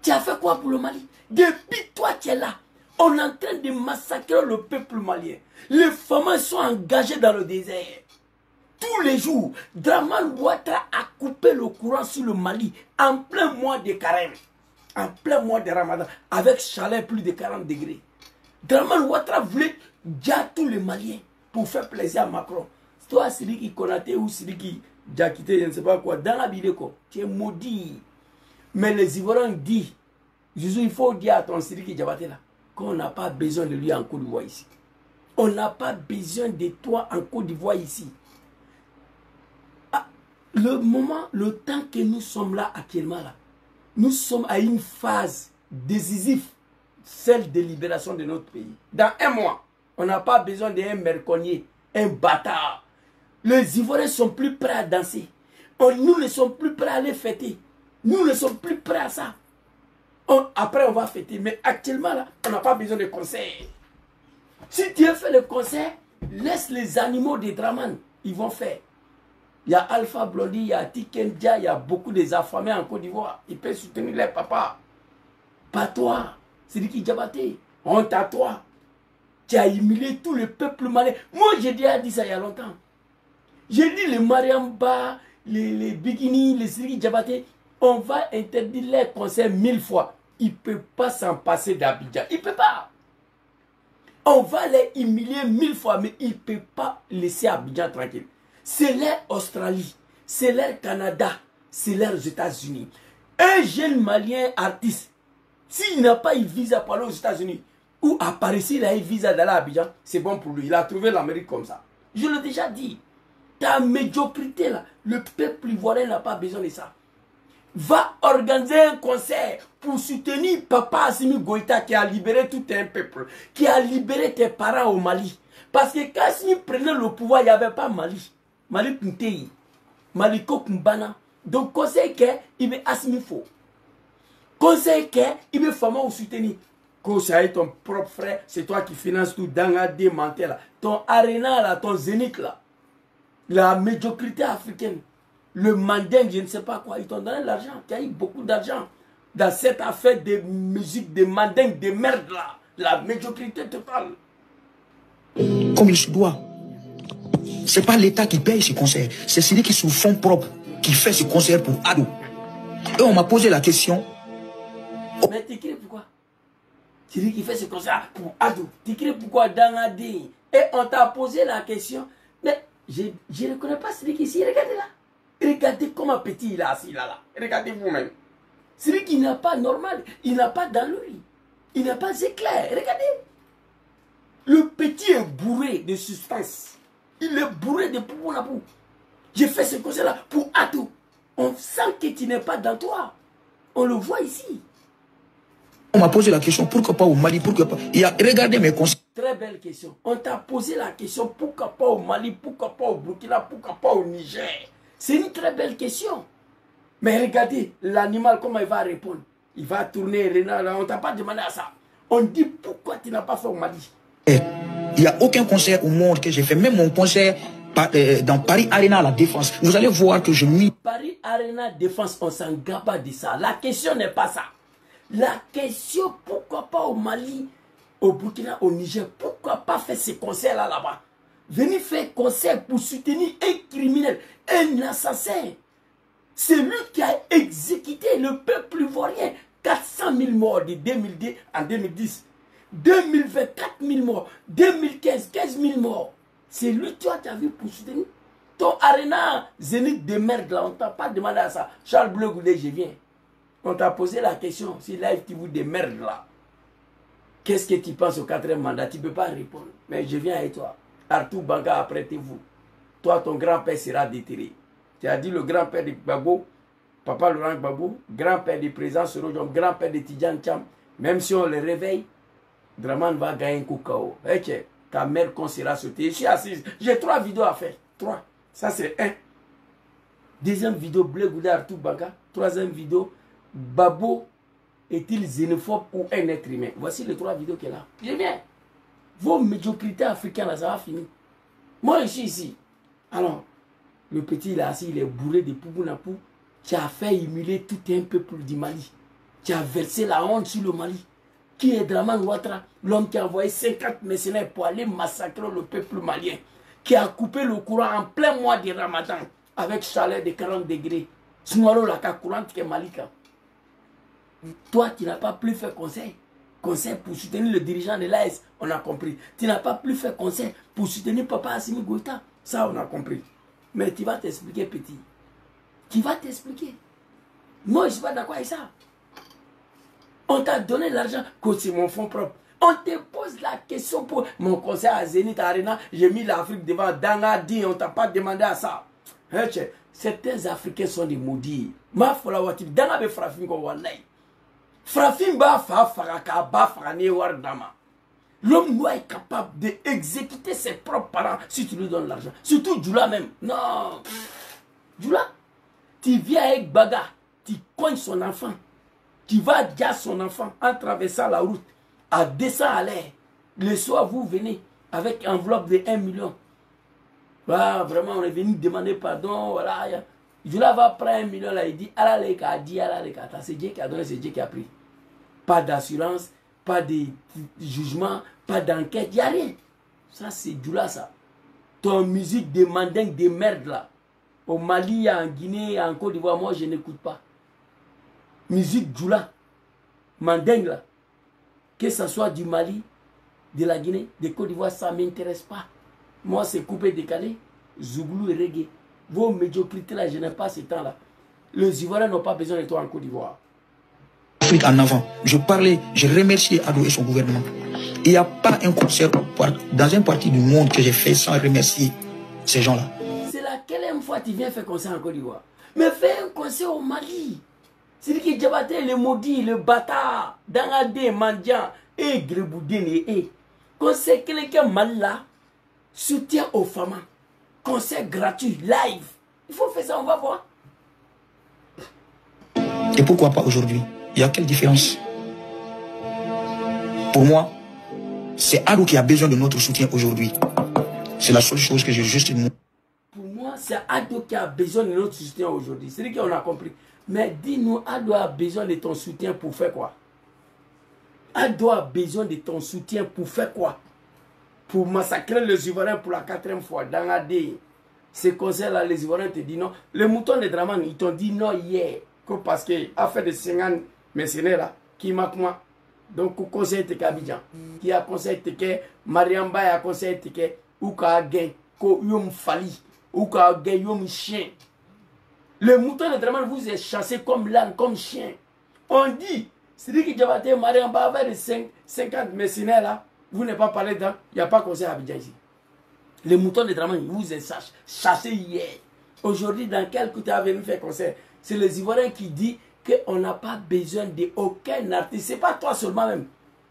Tu as fait quoi pour le Mali? Depuis toi, tu es là. On est en train de massacrer le peuple malien. Les femmes sont engagées dans le désert. Tous les jours, Draman Ouattara a coupé le courant sur le Mali en plein mois de carême. En plein mois de Ramadan, avec chaleur plus de 40 degrés. Draman Ouattara voulait déjà tous les Maliens pour faire plaisir à Macron. Toi, Sidiki Konaté ou Sidiki Diakité, je ne sais pas quoi, dans la vidéo, tu es maudit. Mais les Ivoiriens disent, il faut dire à ton Sidiki Diabaté là, qu'on n'a pas besoin de lui en Côte d'Ivoire ici. On n'a pas besoin de toi en Côte d'Ivoire ici. Ah, le temps que nous sommes là actuellement là, nous sommes à une phase décisive, celle de libération de notre pays. Dans un mois, on n'a pas besoin d'un merconnier, un bâtard. Les Ivoiriens sont plus prêts à danser. Nous ne sommes plus prêts à aller fêter. Nous ne sommes plus prêts à ça. Après, on va fêter. Mais actuellement, là, on n'a pas besoin de concert. Si Dieu fait le concert, laisse les animaux des Draman. Ils vont faire. Il y a Alpha Blondy, il y a Tikendia, il y a beaucoup des affamés en Côte d'Ivoire. Ils peuvent soutenir les papas. Pas toi. Sidiki Diabaté. Honte à toi. Tu as humilié tout le peuple malien. Moi, j'ai déjà dit ça il y a longtemps. J'ai dit les Mariamba, les Bikini, les Sidiki Diabaté, on va interdire les concerts 1000 fois. Il ne peut pas s'en passer d'Abidjan. Il ne peut pas. On va les humilier 1000 fois, mais il ne peut pas laisser Abidjan tranquille. C'est leur Australie, c'est leur Canada, c'est leurs États-Unis. Un jeune Malien artiste, s'il n'a pas eu visa pour aller aux États-Unis, ou à Paris, s'il a eu visa d'aller à Abidjan, c'est bon pour lui. Il a trouvé l'Amérique comme ça. Je l'ai déjà dit. Ta médiocrité là, le peuple ivoirien n'a pas besoin de ça. Va organiser un concert pour soutenir Papa Assimi Goïta qui a libéré tout un peuple, qui a libéré tes parents au Mali. Parce que quand Assimi prenait le pouvoir, il n'y avait pas Mali. Mali Kuntei, Mali Kokumbana. Donc, conseil qu'il veut Assimi faux. Conseil qu'il veut Fama ou soutenir. Quand ça est ton propre frère, c'est toi qui finances tout dans la démanté là. Ton Arena là, ton Zénith là. La médiocrité africaine. Le mandingue, je ne sais pas quoi, ils t'ont donné l'argent. Tu as eu beaucoup d'argent dans cette affaire de musique, de mandingue, de merde là. La médiocrité totale. Comme il se doit. C'est pas l'État qui paye ce concert. C'est celui qui, sous fonds propres, qui fait ce concert pour Ado. Et on m'a posé la question. Mais tu cries pourquoi? Tu dis qu'il fait ce concert pour Ado. Tu cries pourquoi dans la D? Et on t'a posé la question. Mais je ne reconnais pas celui qui ici. Regardez là. Regardez comment petit il est assis là. Regardez vous-même. Celui qui n'a pas normal, il n'a pas dans lui. Il n'a pas éclair. Regardez. Le petit est bourré de substance. Il est bourré de poupou. J'ai fait ce concert-là pour Ado. On sent que tu n'es pas dans toi. On le voit ici. On m'a posé la question, pourquoi pas au Mali, pourquoi pas. Il y a, regardez mes conseils. Très belle question. On t'a posé la question, pourquoi pas au Mali, pourquoi pas au Burkina, pourquoi pas au Niger. C'est une très belle question. Mais regardez, l'animal, comment il va répondre. Il va tourner, Renan, on t'a pas demandé à ça. On dit, pourquoi tu n'as pas fait au Mali? Il n'y a aucun concert au monde que j'ai fait, même mon concert dans Paris Arena à la Défense. Vous allez voir que je mis... Paris Arena Défense, on s'en gaba de ça. La question n'est pas ça. La question, pourquoi pas au Mali, au Burkina, au Niger, pourquoi pas faire ces concerts-là là-bas? Venir faire concert pour soutenir un criminel, un assassin. C'est lui qui a exécuté le peuple ivoirien. 400 000 morts de 2002 en 2010. 2020, 4 000 morts. 2015, 15 000 morts. C'est lui, toi, tu as vu pour soutenir. Ton Arena Zénith de merde là, on t'a pas demandé à ça. Charles Bleu Goulet, je viens. On t'a posé la question, si Live TV de merde là, qu'est-ce que tu penses au 4e mandat? Tu ne peux pas répondre. Mais je viens avec toi. Arthur Banga, apprêtez-vous. Toi, ton grand-père sera déterré. Tu as dit le grand-père de Gbagbo, Papa Laurent Gbagbo, grand-père du président Sorojon, grand-père de Tidjane Cham. Même si on le réveille, Draman va gagner un coup KO. Ta mère qu'on sera sautée. Je suis assise. J'ai 3 vidéos à faire. 3. Ça, c'est 1. Deuxième vidéo, Bleu Goulet Arthur Banga. 3e vidéo, Babo est-il xénophobe ou un être humain? Voici les 3 vidéos qu'il y a là. Je viens. Vos médiocrités africaines, là, ça va finir. Moi, je suis ici. Alors, le petit, il est assis, il est bourré de poubounapou. Tu as fait humilier tout un peuple du Mali. Tu as versé la honte sur le Mali. Qui est Draman Ouattara, l'homme qui a envoyé 50 mercenaires pour aller massacrer le peuple malien, qui a coupé le courant en plein mois de Ramadan, avec chaleur de 40 degrés. Smaro la courante qui est Malika. Toi, tu n'as pas plus fait conseil. Conseil pour soutenir le dirigeant de l'AS, on a compris. Tu n'as pas plus fait conseil pour soutenir Papa Assimi Goïta, ça on a compris. Mais tu vas t'expliquer, petit. Tu vas t'expliquer. Moi, je ne suis pas d'accord avec ça. On t'a donné l'argent, que c'est mon fonds propre. On te pose la question pour mon conseil à Zénith Arena. J'ai mis l'Afrique devant Dangadi, on ne t'a pas demandé à ça. Certains Africains sont des maudits. Ma folawati, Dangabe Frafin ko wallahi. Frafin ba fa faraka ba farane war dama. L'homme noir est capable d'exécuter ses propres parents si tu lui donnes l'argent. Surtout Djoula même. Non. Djoula, tu viens avec Baga, tu cognes son enfant. Tu vas dire son enfant en traversant la route à 200 à l'air. Le soir, vous venez avec enveloppe de 1 million. Bah, vraiment, on est venu demander pardon. Voilà. Djoula va prendre 1 million là. Il dit, c'est Dieu qui a donné, c'est Dieu qui a pris. Pas d'assurance, pas de jugement, pas d'enquête, il n'y a rien. Ça, c'est Djoula, ça. Ton musique de mandingue de merde là. Au Mali, en Guinée, en Côte d'Ivoire, moi, je n'écoute pas. Musique Djoula, mandingue là, que ce soit du Mali, de la Guinée, de Côte d'Ivoire, ça ne m'intéresse pas. Moi, c'est coupé, décalé, Zouglou et reggae. Vos médiocrités là, je n'ai pas ce temps là. Les Ivoiriens n'ont pas besoin de toi en Côte d'Ivoire. Afrique en avant. Je parlais, je remerciais Adou et son gouvernement. Il n'y a pas un concert dans un parti du monde que j'ai fait sans remercier ces gens-là. C'est laquelle fois tu viens faire concert en Côte d'Ivoire? Mais fais un concert au Mali. C'est qui Diabaté, le maudit, le bâtard, Dangadé, Mandian, et Greboudine, et conseil quelqu'un mal là, soutien aux femmes, concert gratuit, live. Il faut faire ça, on va voir. Et pourquoi pas aujourd'hui? Il y a quelle différence? Pour moi, c'est Adou qui a besoin de notre soutien aujourd'hui. C'est la seule chose que j'ai juste dit. Pour moi, c'est Adou qui a besoin de notre soutien aujourd'hui. C'est ce qu'on a compris. Mais dis-nous, Adou a besoin de ton soutien pour faire quoi? Adou a besoin de ton soutien pour faire quoi? Pour massacrer les Ivoiriens pour la 4e fois. Dans la D, ces conseils-là, les Ivoiriens te disent non. Les moutons de Draman, ils t'ont dit non hier. Parce qu'il a fait des 50 mercenaires là, qui marquent moi. Donc, au conseil de Abidjan, qui a conseillé que Mariamba a conseillé que ou qu'a gagné, ko yom fali, ou qu'a gagné yom chien. Le mouton de Draman vous est chassé comme l'âne, comme chien. On dit, c'est dit que Diabaté, Mariamba avait les 50 mercenaires là, vous n'avez pas parlé dedans, il n'y a pas conseil à Abidjan ici. Le mouton de Draman vous est chassé hier. Aujourd'hui, dans quel côté a venu faire conseil? C'est les Ivoiriens qui disent qu'on n'a pas besoin d'aucun artiste. Ce n'est pas toi seulement même.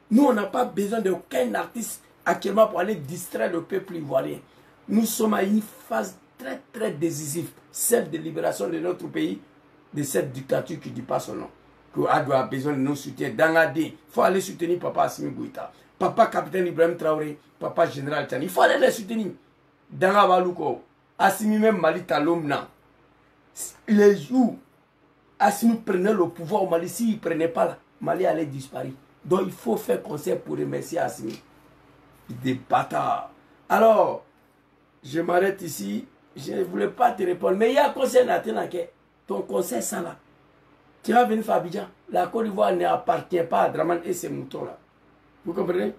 Nous, on n'a pas besoin d'aucun artiste actuellement pour aller distraire le peuple ivoirien. Nous sommes à une phase très très décisive, celle de libération de notre pays, de cette dictature qui ne dit pas son nom. Que Adou a besoin de nos soutiens. Il faut aller soutenir Papa Assimi Goïta, Papa Capitaine Ibrahim Traoré, Papa Général Tchani. Il faut aller les soutenir. Danga Balouko, Assimi même Mali Talomna. Les jours, Assimi prenait le pouvoir au Mali, s'il ne prenait pas là, Mali allait disparaître. Donc il faut faire concert pour remercier Assimi. Des bâtards. Alors, je m'arrête ici. Je ne voulais pas te répondre. Mais il y a un conseil national. Ton conseil, ça là. Tu vas venir faire Abidjan. La Côte d'Ivoire n'appartient pas à Draman et ses moutons là. Vous comprenez?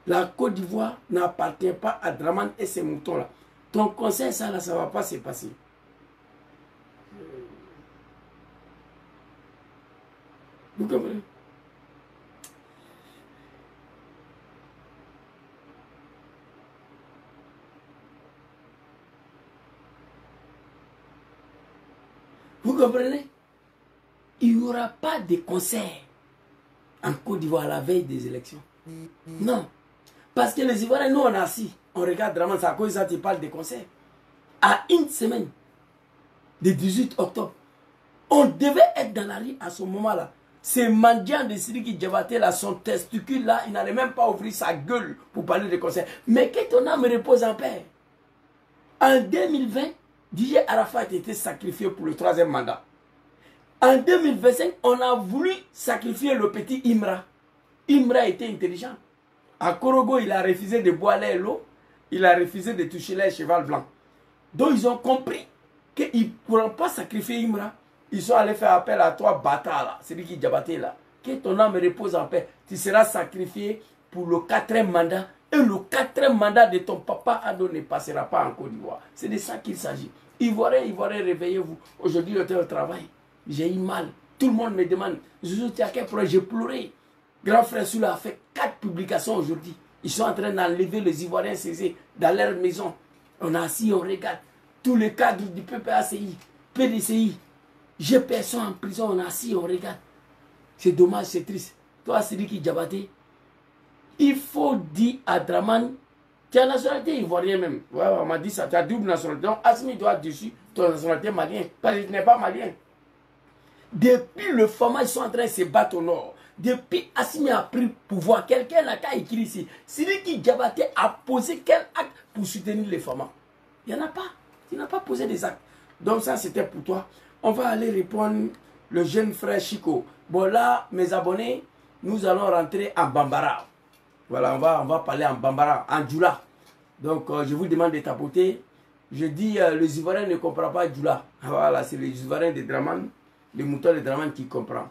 La Côte d'Ivoire n'appartient pas à Draman et ses moutons là. Ton conseil, ça là, ça ne va pas se passer. Vous comprenez? Vous comprenez? Il n'y aura pas de concert en Côte d'Ivoire à la veille des élections. Non. Parce que les Ivoiriens, nous on est assis, on regarde Draman, c'est à cause de ça tu parles de concert. À une semaine, le 18 octobre, on devait être dans la rue à ce moment-là. Ces mendiants de Sidiki Diabaté là, son testicule là, il n'allait même pas ouvrir sa gueule pour parler de concert. Mais que ton âme repose en paix. En 2020, DJ Arafat a été sacrifié pour le 3e mandat. En 2025, on a voulu sacrifier le petit Imra. Imra était intelligent. À Korogo, il a refusé de boire l'eau. Il a refusé de toucher les cheval blanc. Donc ils ont compris qu'ils ne pourront pas sacrifier Imra. Ils sont allés faire appel à toi, bâtard là. C'est lui qui Diabaté là. Que ton âme repose en paix. Tu seras sacrifié pour le 4e mandat. Et le 4e mandat de ton papa Ado ne passera pas en Côte d'Ivoire. C'est de ça qu'il s'agit. Ivoiriens, réveillez-vous. Aujourd'hui, j'étais au travail. J'ai eu mal. Tout le monde me demande, Zouzou, tu as quel problème? J'ai pleuré. Grand frère Soula a fait 4 publications aujourd'hui. Ils sont en train d'enlever les Ivoiriens césés dans leur maison. On est assis, on regarde. Tous les cadres du PPACI, PDCI, GPS sont en prison, on est assis, on regarde. C'est dommage, c'est triste. Toi, Sidiki Diabaté, il faut dire à Draman, tu as la nationalité ivoirienne même. Ouais, on m'a dit ça, tu as double nationalité. Donc, Assimi doit être dessus, ton nationalité malienne. Parce que tu n'es pas malien. Depuis le Fama, ils sont en train de se battre au nord. Depuis Assimi a pris pouvoir, quelqu'un n'a qu'à écrire ici. Sidiki Diabaté a posé quel acte pour soutenir les Fama? Il n'y en a pas. Il n'a pas posé des actes. Donc ça, c'était pour toi. On va aller répondre le jeune frère Chico. Bon là, mes abonnés, nous allons rentrer en Bambara. Voilà, on va parler en Bambara, en Djoula. Donc je vous demande de tapoter. Je dis, les Ivoiriens ne comprennent pas Djoula. Voilà, c'est les Ivoiriens de Draman, les moutons de Draman qui comprennent.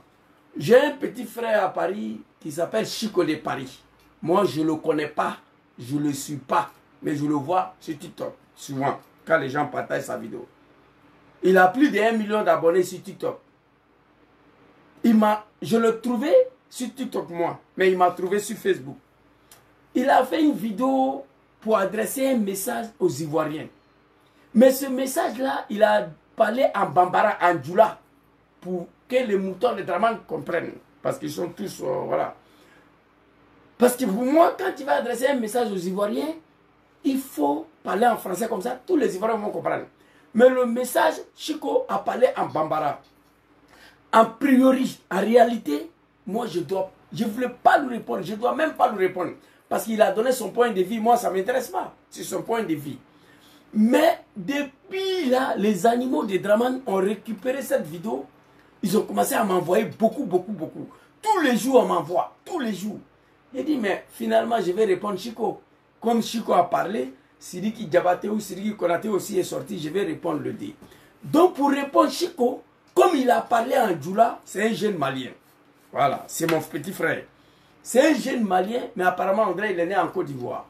J'ai un petit frère à Paris qui s'appelle Chico de Paris. Moi, je ne le connais pas, je ne le suis pas, mais je le vois sur TikTok, souvent, quand les gens partagent sa vidéo. Il a plus de 1 million d'abonnés sur TikTok. Je le trouvais sur TikTok, moi, mais il m'a trouvé sur Facebook. Il a fait une vidéo pour adresser un message aux Ivoiriens. Mais ce message-là, il a parlé en Bambara, en Djoula, pour que les moutons de Draman comprennent. Parce qu'ils sont tous, voilà. Parce que pour moi, quand tu vas adresser un message aux Ivoiriens, il faut parler en français comme ça, tous les Ivoiriens vont comprendre. Mais le message, Chico a parlé en Bambara. En priori, en réalité, moi je ne voulais pas lui répondre, je ne dois même pas lui répondre. Parce qu'il a donné son point de vue, moi ça ne m'intéresse pas, c'est son point de vue. Mais depuis là, les animaux de Draman ont récupéré cette vidéo. Ils ont commencé à m'envoyer beaucoup. Tous les jours, on m'envoie. Tous les jours. J'ai dit, mais finalement, je vais répondre Chico. Comme Chico a parlé, Sidiki Diabaté ou Sidiki Konaté aussi est sorti, je vais répondre le D. Donc, pour répondre Chico, comme il a parlé en Djoula, c'est un jeune malien. Voilà, c'est mon petit frère. C'est un jeune malien, mais apparemment, André, il est né en Côte d'Ivoire.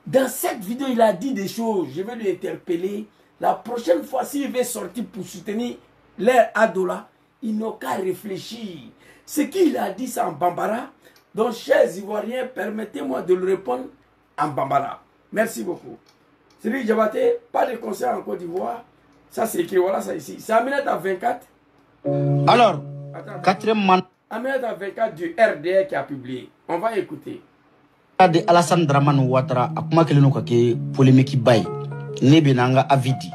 Dans cette vidéo, il a dit des choses. Je vais lui interpeller. La prochaine fois, s'il veut sortir pour soutenir l'air Adola, ils n'ont qu'à réfléchir. Ce qu'il a dit, c'est en Bambara. Donc, chers Ivoiriens, permettez-moi de le répondre en Bambara. Merci beaucoup. Sidiki Diabaté, pas de concert en Côte d'Ivoire. Ça, c'est écrit, voilà ça ici. C'est à 1 minute à 24. Alors, quatrième mandat Aminata 24 du RDR qui a publié. On va écouter. de Alassane Dramane Ouattara, a kuma kelen ka ke polémique bay. Ne benanga avidi.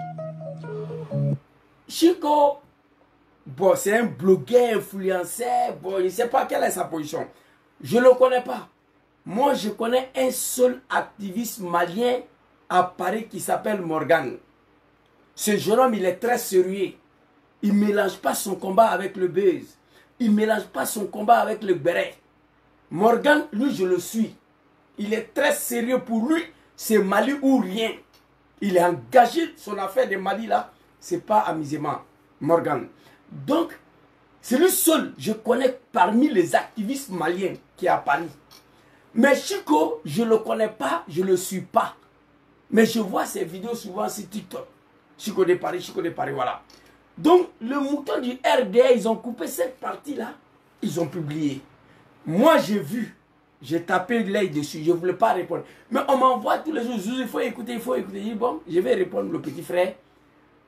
Chico, bon, c'est un blogueur, influenceur, bon, il ne sait pas quelle est sa position. Je ne le connais pas. Moi, je connais un seul activiste malien à Paris qui s'appelle Morgan. Ce jeune homme, il est très sérieux. Il ne mélange pas son combat avec le buzz. Il ne mélange pas son combat avec le béret. Morgan, lui, je le suis. Il est très sérieux pour lui. C'est Mali ou rien. Il est engagé. Son affaire de Mali, là, c'est pas amusement. Morgan. Donc, c'est le seul, je connais parmi les activistes maliens qui est à Paris. Mais Chico, je ne le connais pas, je ne le suis pas. Mais je vois ses vidéos souvent sur TikTok. Chico de Paris, voilà. Donc, le mouton du RDA, ils ont coupé cette partie-là. Ils ont publié. Moi, j'ai vu. J'ai tapé l'œil dessus. Je ne voulais pas répondre. Mais on m'envoie tous les jours. Il faut écouter, il faut écouter. Je dis, bon, je vais répondre, le petit frère.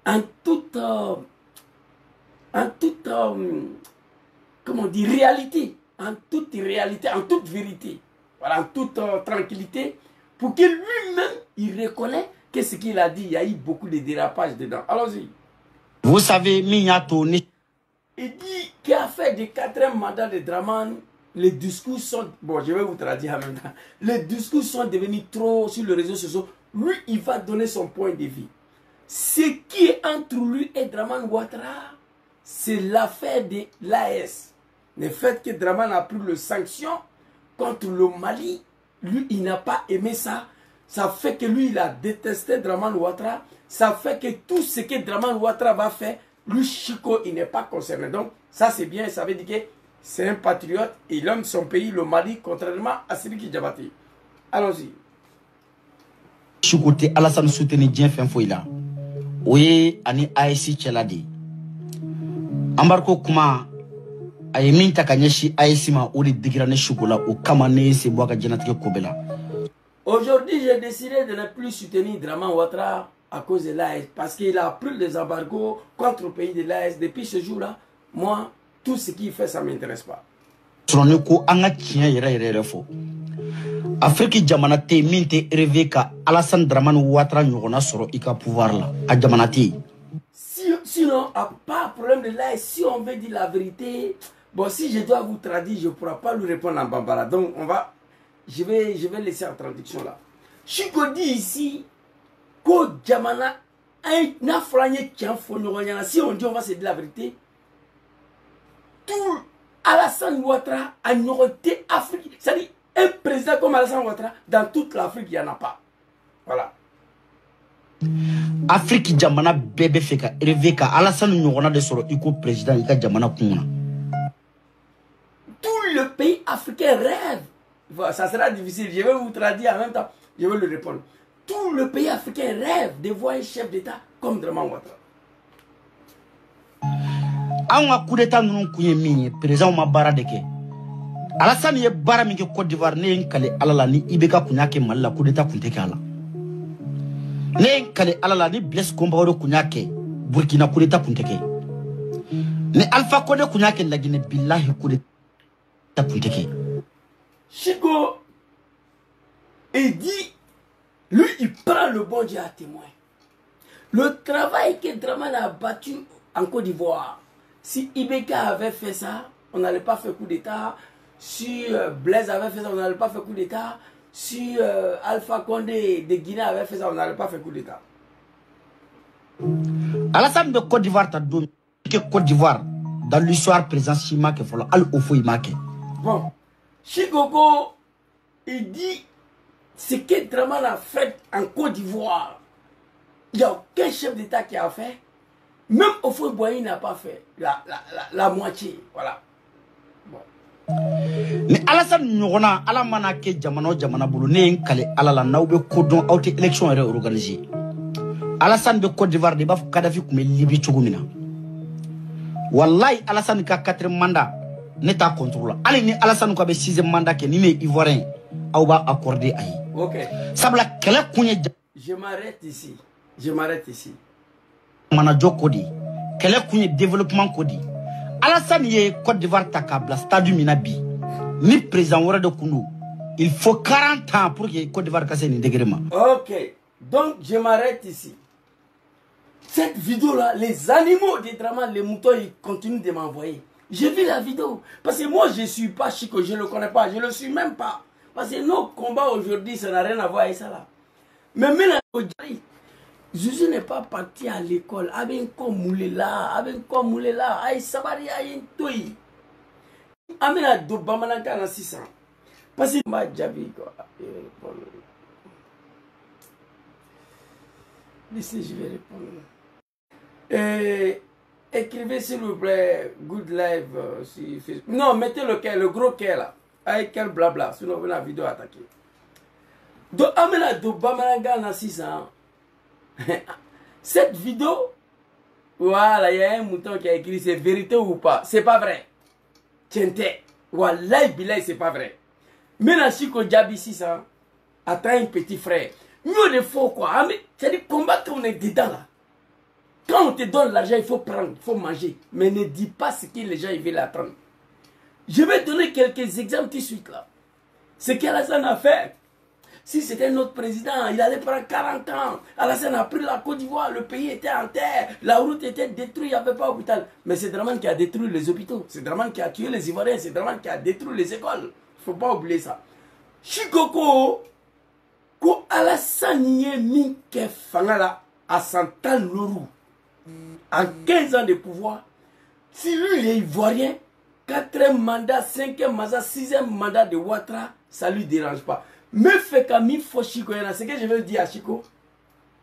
En toute comment on dit, réalité. En toute réalité, en toute vérité. Voilà, en toute tranquillité. Pour que lui-même, il reconnaisse que ce qu'il a dit, il y a eu beaucoup de dérapages dedans. Allons-y. Vous savez, Mignato. Il dit qu'il a fait du 4e mandat de Dramane. Les discours sont... Bon, je vais vous traduire en même temps. Les discours sont devenus trop sur les réseaux sociaux. Lui, il va donner son point de vue. Ce qui est entre lui et Dramane Ouattara, c'est l'affaire de l'AS. Le fait que Dramane a pris les sanctions contre le Mali, lui, il n'a pas aimé ça. Ça fait que lui, il a détesté Dramane Ouattara. Ça fait que tout ce que Dramane Ouattara va faire, lui, Chico, il n'est pas concerné. Donc, ça, c'est bien. Ça veut dire que c'est un patriote. Et il aime son pays, le Mali, contrairement à Sidiki Diabaté. Allons-y. Chico, Alassane soutenu Dien Fenfoïla. Oui, ani AIC Tcheladi. Ambarko Kuma, Ayemin Takanyeshi AICima, ou les dégranes chocolat, ou Kamane, c'est Boaka Djenatike Kobela. Aujourd'hui, j'ai décidé de ne plus soutenir Dramane Ouattara à cause de l'AS. Parce qu'il a pris des embargos contre le pays de l'AS. Depuis ce jour-là, moi, tout ce qu'il fait, ça ne m'intéresse pas. Afrique Jamanate minte rêvé ka Alassane Dramane Ouattara nyogona soro ika pouvoir là à Jamanate. Sinon, pas problème de l'AS. Si on veut dire la vérité, bon, si je dois vous traduire, je ne pourrai pas lui répondre en bambara. Donc, je vais laisser en traduction là. Chico dit ici que Jamana n'a fragné qu'un faux. Si on dit on va se dire la vérité, tout Alassane Ouattara a noté Afrique. C'est-à-dire, un président comme Alassane Ouattara, dans toute l'Afrique, il n'y en a pas. Voilà. Afrique Jamana bébé feka rêvé ka Alassane Nyogona de soro iko président ika Jamana Kumuna. Tout le pays africain rêve. Ça sera difficile. Je vais vous traduire en même temps. Je vais le répondre. Tout le pays africain rêve de voir un chef d'État comme Dramane Ouattara. Anga coup d'état nous kunye mini président ma bara deke. Alassane ye bara mi ke Côte d'Ivoire ne nkale alala ni ibeka kunyake malla coup d'état kunteke ala. Ne nkale alala ni Blaise Compaoré kunyake Burkina coup d'état kunteke. Ne Alpha Condé kunyake la Guinée billahi coup d'état kunteke. Chico, il dit, lui il prend le bon Dieu à témoin. Le travail que Dramane a battu en Côte d'Ivoire, si Ibeka avait fait ça, on n'allait pas faire coup d'état. Si Blaise avait fait ça, on n'allait pas faire coup d'état. Si Alpha Condé de Guinée avait fait ça, on n'allait pas faire coup d'état. Alassane de Côte d'Ivoire t'a donné que Côte d'Ivoire dans l'histoire présente Chima que follow al ofo imake. Bon, Chigogo, il dit ce que Dramane a fait en Côte d'Ivoire. Il n'y a aucun chef d'État qui a fait. Même Ofo Boigny n'a pas fait la moitié. Voilà. Bon. Mais Alassane Nyogona, Alamana ke Jamana bulu ne kale alala naube kodon auto élection organisée. Alassane de Côte d'Ivoire de baf Kadhafi kume Libye chogumina. Wallahi Alassane ka 4e mandat n'était contrôle. Allez ni Alassane ko be 6e mandat ke ni me ivoirien au ba accordé ayi. OK. Sabla kele kunye Je m'arrête ici. Je m'arrête ici. Manajo kodi. Kele kunye développement kodi. Alassane ye Côte d'Ivoire takabla stade Minabi. Ni président wara de Kounou. Il faut 40 ans pour que Côte d'Ivoire casse une dégrèment. Ok, donc je m'arrête ici. Cette vidéo-là, les animaux des dramas, les moutons, ils continuent de m'envoyer. J'ai vu la vidéo. Parce que moi, je ne suis pas Chico, je ne le connais pas, je ne le suis même pas. Parce que nos combats aujourd'hui, ça n'a rien à voir avec ça là. Mais maintenant, Zuzu n'est pas parti à l'école. Avec quoi mouler là, avec quoi mouler là, aïe sabari aïe toy. Amena do bamanaka na 600. Parce que ma javi quoi. Laissez, je vais répondre. Écrivez s'il vous plaît Good Live sur Facebook. Non, mettez le gros quai là. Avec quel blabla, sinon vous la vidéo attaquée. Donc, amena do bamanaka na 600. Cette vidéo, voilà, il y a un mouton qui a écrit c'est vérité ou pas. C'est pas vrai. Tienté. Wallahi bilay, c'est pas vrai. Maintenant, Chico Djabi 600 attend un petit frère. Mieux de faux quoi. C'est-à-dire combat qu'on est dedans là. Quand on te donne l'argent, il faut prendre, il faut manger. Mais ne dis pas ce que les gens ils veulent apprendre. Je vais donner quelques exemples tout de suite là. Ce qu'Alassane a fait. Si c'était notre président, il allait prendre 40 ans. Alassane a pris la Côte d'Ivoire, le pays était en terre, la route était détruite, il n'y avait pas d'hôpital. Mais c'est Draman qui a détruit les hôpitaux, c'est Draman qui a tué les Ivoiriens, c'est Draman qui a détruit les écoles. Il ne faut pas oublier ça. Chikoko, ko Alassane yé minke fangala à Santal Lorou, en 15 ans de pouvoir, si lui il est Ivoirien, 4e mandat, 5e mandat, 6e mandat de Ouattara, ça ne lui dérange pas. Mais fait comme il faut Chico, c'est ce que je veux dire à Chico.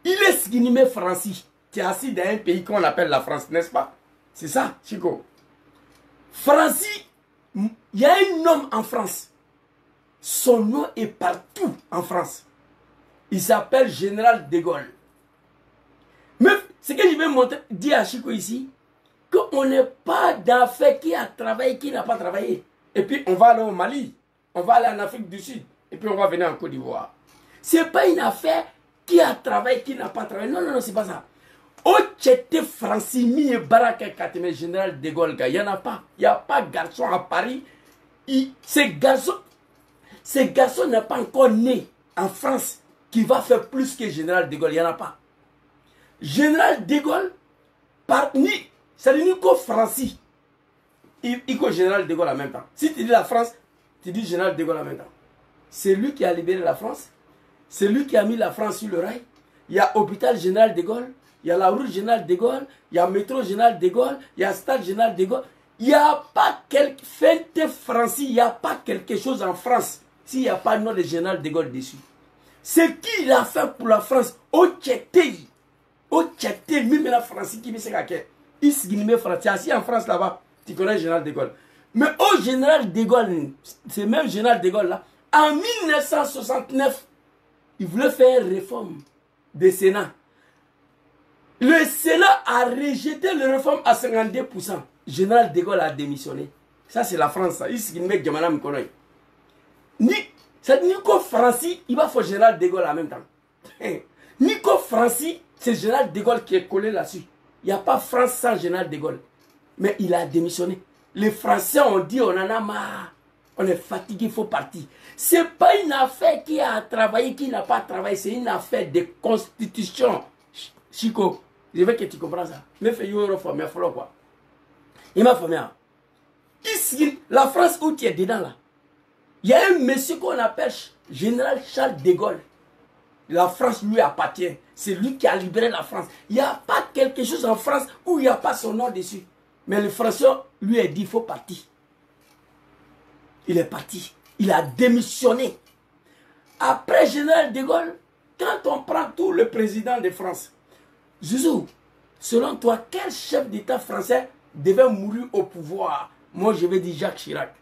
Il est skinimé Francis, qui est assis dans un pays qu'on appelle la France, n'est-ce pas? C'est ça, Chico. Francis, il y a un homme en France. Son nom est partout en France. Il s'appelle Général de Gaulle. Mais ce que je vais dire à Chico ici, qu'on n'est pas d'affaires qui a travaillé, qui n'a pas travaillé. Et puis on va aller au Mali, on va aller en Afrique du Sud. Et puis on va venir en Côte d'Ivoire. Ce n'est pas une affaire qui a travaillé, qui n'a pas travaillé. Non, non, non, c'est pas ça. Au Tchété Francimi et Baraka Kateme, Général de Gaulle, il n'y en a pas. Il n'y a pas de garçon à Paris. Ces garçons n'est pas encore né en France qui va faire plus que Général de Gaulle. Il n'y en a pas. Général de Gaulle, c'est le Nico Francis. Il y a Général de Gaulle en même temps. Si tu dis la France, tu dis Général de Gaulle en même temps. C'est lui qui a libéré la France. C'est lui qui a mis la France sur le rail. Il y a Hôpital Général de Gaulle. Il y a la route Général de Gaulle. Il y a Métro Général de Gaulle. Il y a Stade Général de Gaulle. Il n'y a pas quelque fête Francis. Il n'y a pas quelque chose en France s'il n'y a pas le nom de Général de Gaulle dessus. C'est qui il a fait pour la France au Tchété. Au Tchété, même la France qui me sait qu'à il s'est français. Assis en France là-bas, tu connais Général de Gaulle. Mais au Général de Gaulle, c'est même Général de Gaulle là. En 1969, il voulait faire une réforme du Sénat. Le Sénat a rejeté la réforme à 52%. Général de Gaulle a démissionné. Ça, c'est la France. Ici, Nico Francis, il va faire Général de Gaulle en même temps. Nico Francis, c'est Général de Gaulle qui est collé là-dessus. Il n'y a pas France sans Général de Gaulle. Mais il a démissionné. Les Français ont dit on en a marre. On est fatigué, il faut partir. Ce n'est pas une affaire qui a travaillé, qui n'a pas travaillé. C'est une affaire de constitution. Chico, je veux que tu comprends ça. Mais fais une réforme, il faut quoi. Il m'a formé. Ici, la France où tu es dedans là, il y a un monsieur qu'on appelle Général Charles de Gaulle. La France lui appartient. C'est lui qui a libéré la France. Il n'y a pas quelque chose en France où il n'y a pas son nom dessus. Mais le Français lui a dit il faut partir. Il est parti. Il a démissionné. Après Général de Gaulle, quand on prend tout le président de France, Zouzou, selon toi, quel chef d'État français devait mourir au pouvoir? Moi, je vais dire Jacques Chirac.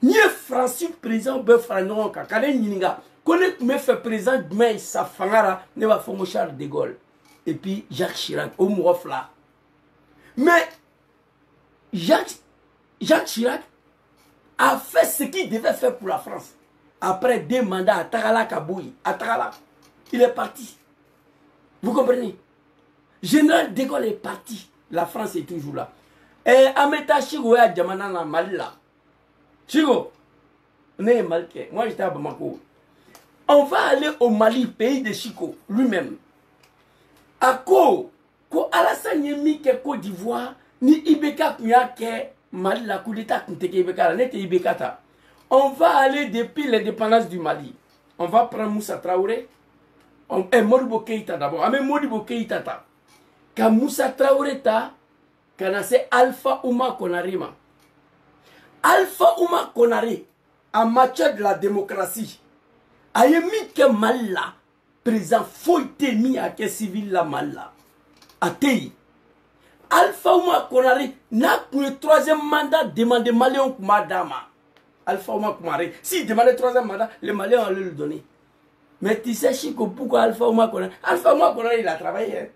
Ni Francis président Beufrano, Kakane Nininga, connaît me fait président, mais ça fangara, ne va faire Charles de Gaulle. Et puis Jacques Chirac, au Mourofla. Mais Jacques Chirac a fait ce qu'il devait faire pour la France. Après 2 mandats à Tagala Kaboui, à Tagala, il est parti. Vous comprenez? Général de Gaulle est parti. La France est toujours là. Ameta Chigo ya Jamana na Mali là. Chigo, né Malké. Moi j'étais à Bamako. On va aller au Mali, pays de Chico, lui-même. À quoi Alassane Yemi ke Côte d'Ivoire, ni Ibeka Kuyake, Mali la coup d'état Kuteke Ibeka, n'était Ibeka ta. On va aller depuis l'indépendance du Mali. On va prendre Moussa Traoré. Modibo Keïta d'abord. Mais Modibo Keïta ta. Quand Moussa Traoré ta, quand c'est Alpha Ouma Konarima. Alpha Ouma Konaré, en matière de la démocratie, a mis que Mali là, président Foyte mis à que civil la Mali là. A Tei. Alpha Ouma Konaré n'a pour le troisième mandat demandé Maliens pour madame. Alpha Ouma Konaré. S'il demandait le troisième mandat, les Maliens allaient le donner. Mais tu sais, Chico, pourquoi Alpha Ouma Konaré? Alpha Ouma Konaré, il a travaillé. Hein?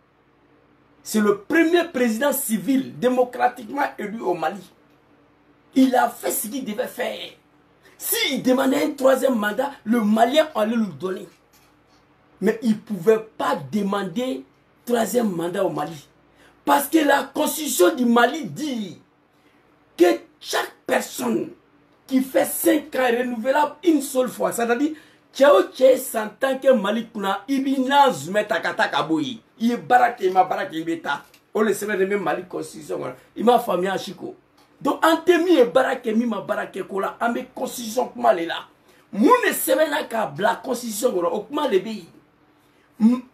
C'est le premier président civil démocratiquement élu au Mali. Il a fait ce qu'il devait faire. S'il demandait un troisième mandat, le Malien allait lui donner. Mais il ne pouvait pas demander troisième mandat au Mali. Parce que la constitution du Mali dit que chaque personne qui fait 5 ans est renouvelable une seule fois. C'est-à-dire, Tchao Tché s'entend que Mali Kuna, Ibina Zumetakata Kaboyi. Il est baraké, il m'a baraké, il est ta. On le sait de même Mali constitution. Il m'a famille à Chico. Donc, en temi et baraké, mi ma baraké, kola, en mes constitution, comment elle est là. Moune semaine ka la constitution, comment le pays.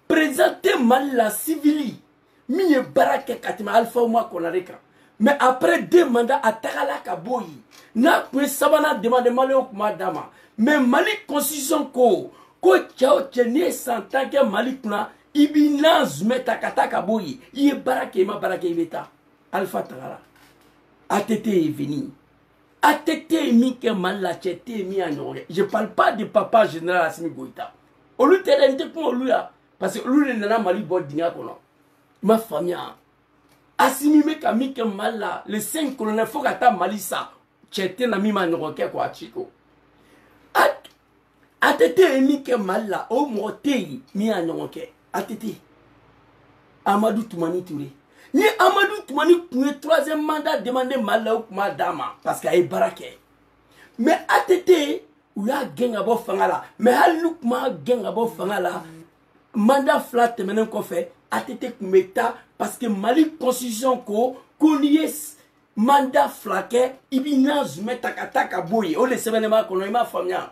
Présenter Mali la civili. Mi e baraké katima alpha moi qu'on a récran. Mais après 2 mandats à Tagala Kaboyi, n'a pas sabana demandé Mali au madama. Mais Mali constitution ko tchao tchene s'entend que Mali kuna ibina zumetakata Kaboyi. Il est baraké, ma baraké beta. Alpha Tagala. ATT est venu. ATT est mis que Mali la tchete mis en oreille. Je ne parle pas de papa général Assimi Goïta. On lui t'aide pour lui là. Parce que lui n'est pas Mali bon dinga kono. Ma famille. Assimi me kami que Mali là. Les 5 colonels faut qu'ata Mali ça. Tchete na mi manoroke quoi Chico. ATT est mis que Mali là. Au motei mi en oreille. ATT. Amadou Toumani Touré. Ni Amadou Toumani pour le 3e mandat demandé Mali ou madame. Parce qu'il est baraké. Mais ATT. Ou ya gengabo fangala mais haluk ma gengabo fangala mandat flat menen ko fait ATT kumeta parce que Mali constitution ko konies mandat flaqué ibina zumetakataka boye o le sebenema kono ima famia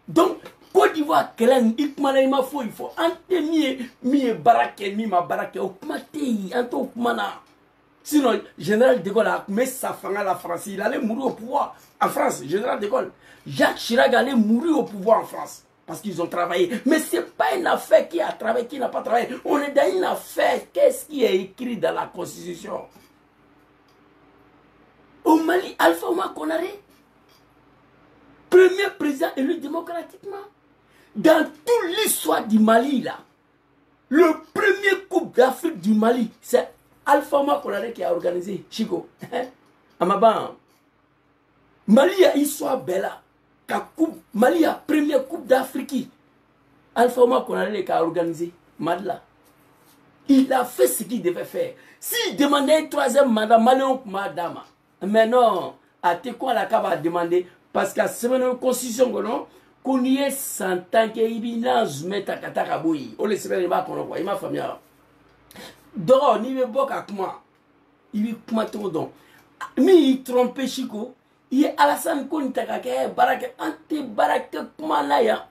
donc Côte d'Ivoire kelen ikmana ima fo il faut ante mi barake mi ma barake o kumate anto kumana. Sinon, Général de Gaulle a mis sa femme à la France. Il allait mourir au pouvoir en France. Général de Gaulle. Jacques Chirac allait mourir au pouvoir en France. Parce qu'ils ont travaillé. Mais ce n'est pas une affaire qui a travaillé, qui n'a pas travaillé. On est dans une affaire. Qu'est-ce qui est écrit dans la Constitution? Au Mali, Alpha Ouma Konaré, premier président élu démocratiquement. Dans toute l'histoire du Mali, là, le premier Coupe d'Afrique du Mali, c'est Alpha Ouma Konaré qui a organisé, Chico. Amaban. Mali a histoire belle. Mali a première Coupe d'Afrique. Alpha Ouma Konaré qui a organisé. Madla. Il a fait ce qu'il devait faire. S'il demandait un 3e mandat, Malion madame. Mais non, à quoi la CAB a demandé. Parce qu'à ce moment constitution, qu'on y est sans tant qu'il y a un on le sait pas qu'on a ma famille. Donc, il veut beaucoup à moi. Il veut comment tout donc. Mais il trompe Chico. Il est Alassane Kontaka, Baraka, Ante Baraka, Kumalaya.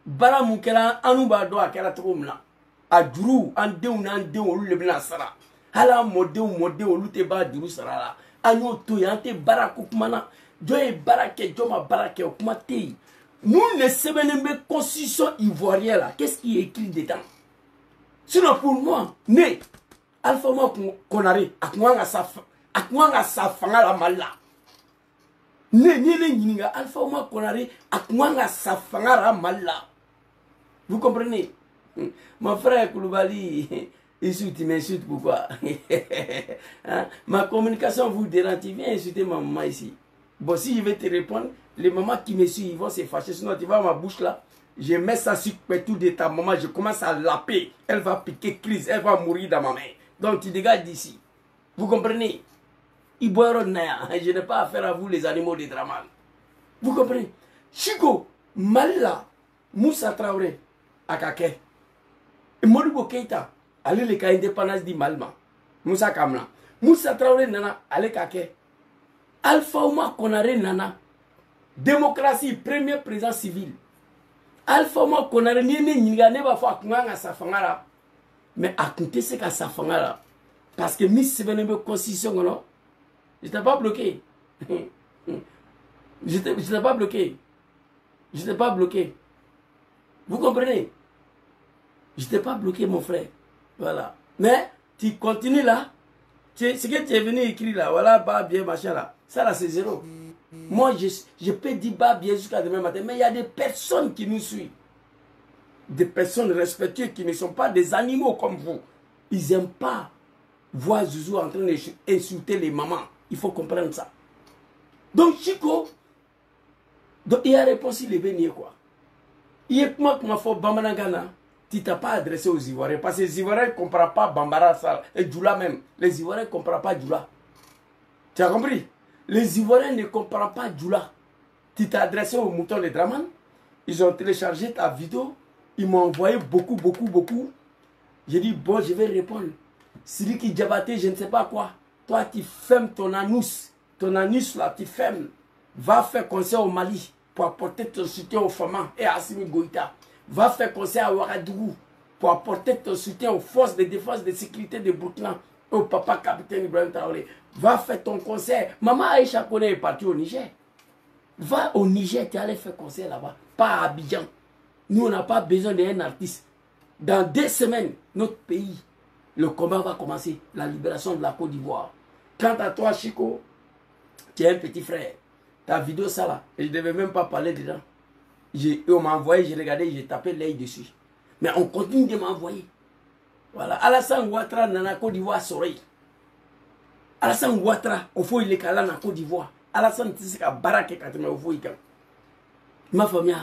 Baramukela, Anubado, à Karatromla. A Duru, Ande ou Nande ou le Blasara. Hala Mode ou Mode ou Luteba Duru Sarala. Agno Toyante Barakoukmana. Joe Barake, Joma Barake, Kumate. Nous ne savons pas constitution ivoirienne là. Qu'est-ce qui est écrit dedans? Sinon pour moi, né Alpha Ouma Konaré, akwanga sa fanga la mala. Né Alpha Ouma Konaré, akwanga sa fanga la mala. Vous comprenez? Mon frère Koulibaly, tu m'insultes pourquoi? Hein? Ma communication vous dérange, tu viens insulter ma maman ici. Bon, si je vais te répondre, les mamans qui me suivent, ils vont se fâcher. Sinon, tu vois ma bouche là. Je mets ça sur tout de ta maman, je commence à laper. Elle va piquer crise, elle va mourir dans ma main. Donc tu dégages d'ici. Vous comprenez? Je n'ai pas affaire à vous, les animaux des Draman. Vous comprenez? Chico, Malila, Moussa Traoré, Akake. Modibo Keita, allez les cas indépendance di Malma. Moussa Kamla. Moussa Traoré Nana, allez Kake. Alpha Ouma Konare Nana. Démocratie, premier président civil. Alpha Ouma Konare Nene va faire Kunganga Safangara. Mais à compter c'est qu'à Safangara. Parce que Miss Sevenebe Constitution, non? Je n'étais pas bloqué. Je n'étais pas bloqué. Je n'étais pas bloqué. Vous comprenez? Je n'étais pas bloqué, mon frère. Voilà. Mais tu continues là. Ce que tu es venu écrire là, voilà, bah bien, machin là. Ça là, c'est zéro. Moi, je peux dire bah bien jusqu'à demain matin. Mais il y a des personnes qui nous suivent. Des personnes respectueuses qui ne sont pas des animaux comme vous. Ils n'aiment pas voir Zouzou en train d'insulter les mamans. Il faut comprendre ça. Donc, Chico, donc, il a répondu les béniers quoi. Il est comment qu'on a fait Bamanagana. Tu t'as pas adressé aux Ivoiriens. Parce que les Ivoiriens ne comprennent pas Bambara ça. Et Djoula même. Les Ivoiriens ne comprennent pas Djoula. Tu as compris? Les Ivoiriens ne comprennent pas Djoula. Tu t'es adressé aux moutons de Draman. Ils ont téléchargé ta vidéo. Ils m'ont envoyé beaucoup. J'ai dit, bon, je vais répondre. Sidiki Diabaté, je ne sais pas quoi. Toi, tu fermes ton anus. Ton anus, là, tu fermes. Va faire conseil au Mali pour apporter ton soutien aux femmes et à Assimi Goïta. Va faire conseil à Ouagadougou pour apporter ton soutien aux forces de défense et de sécurité de Burkina, au papa capitaine Ibrahim Traoré. Va faire ton conseil. Maman Aïcha Kone est partie au Niger. Va au Niger, tu allais faire conseil là-bas. Pas à Abidjan. Nous, on n'a pas besoin d'un artiste. Dans 2 semaines, notre pays, le combat va commencer. La libération de la Côte d'Ivoire. Quant à toi, Chico, tu es un petit frère. Ta vidéo, ça là, je ne devais même pas parler dedans. On m'a envoyé, j'ai regardé, j'ai tapé l'œil dessus. Mais on continue de m'envoyer. Voilà. Alassane Ouattara, dans la Côte d'Ivoire, soleil. Alassane Ouattara, au fond, il est calé dans la Côte d'Ivoire. Alassane, tu sais qu'à Baraké, quand tu m'as au fond, ma famille,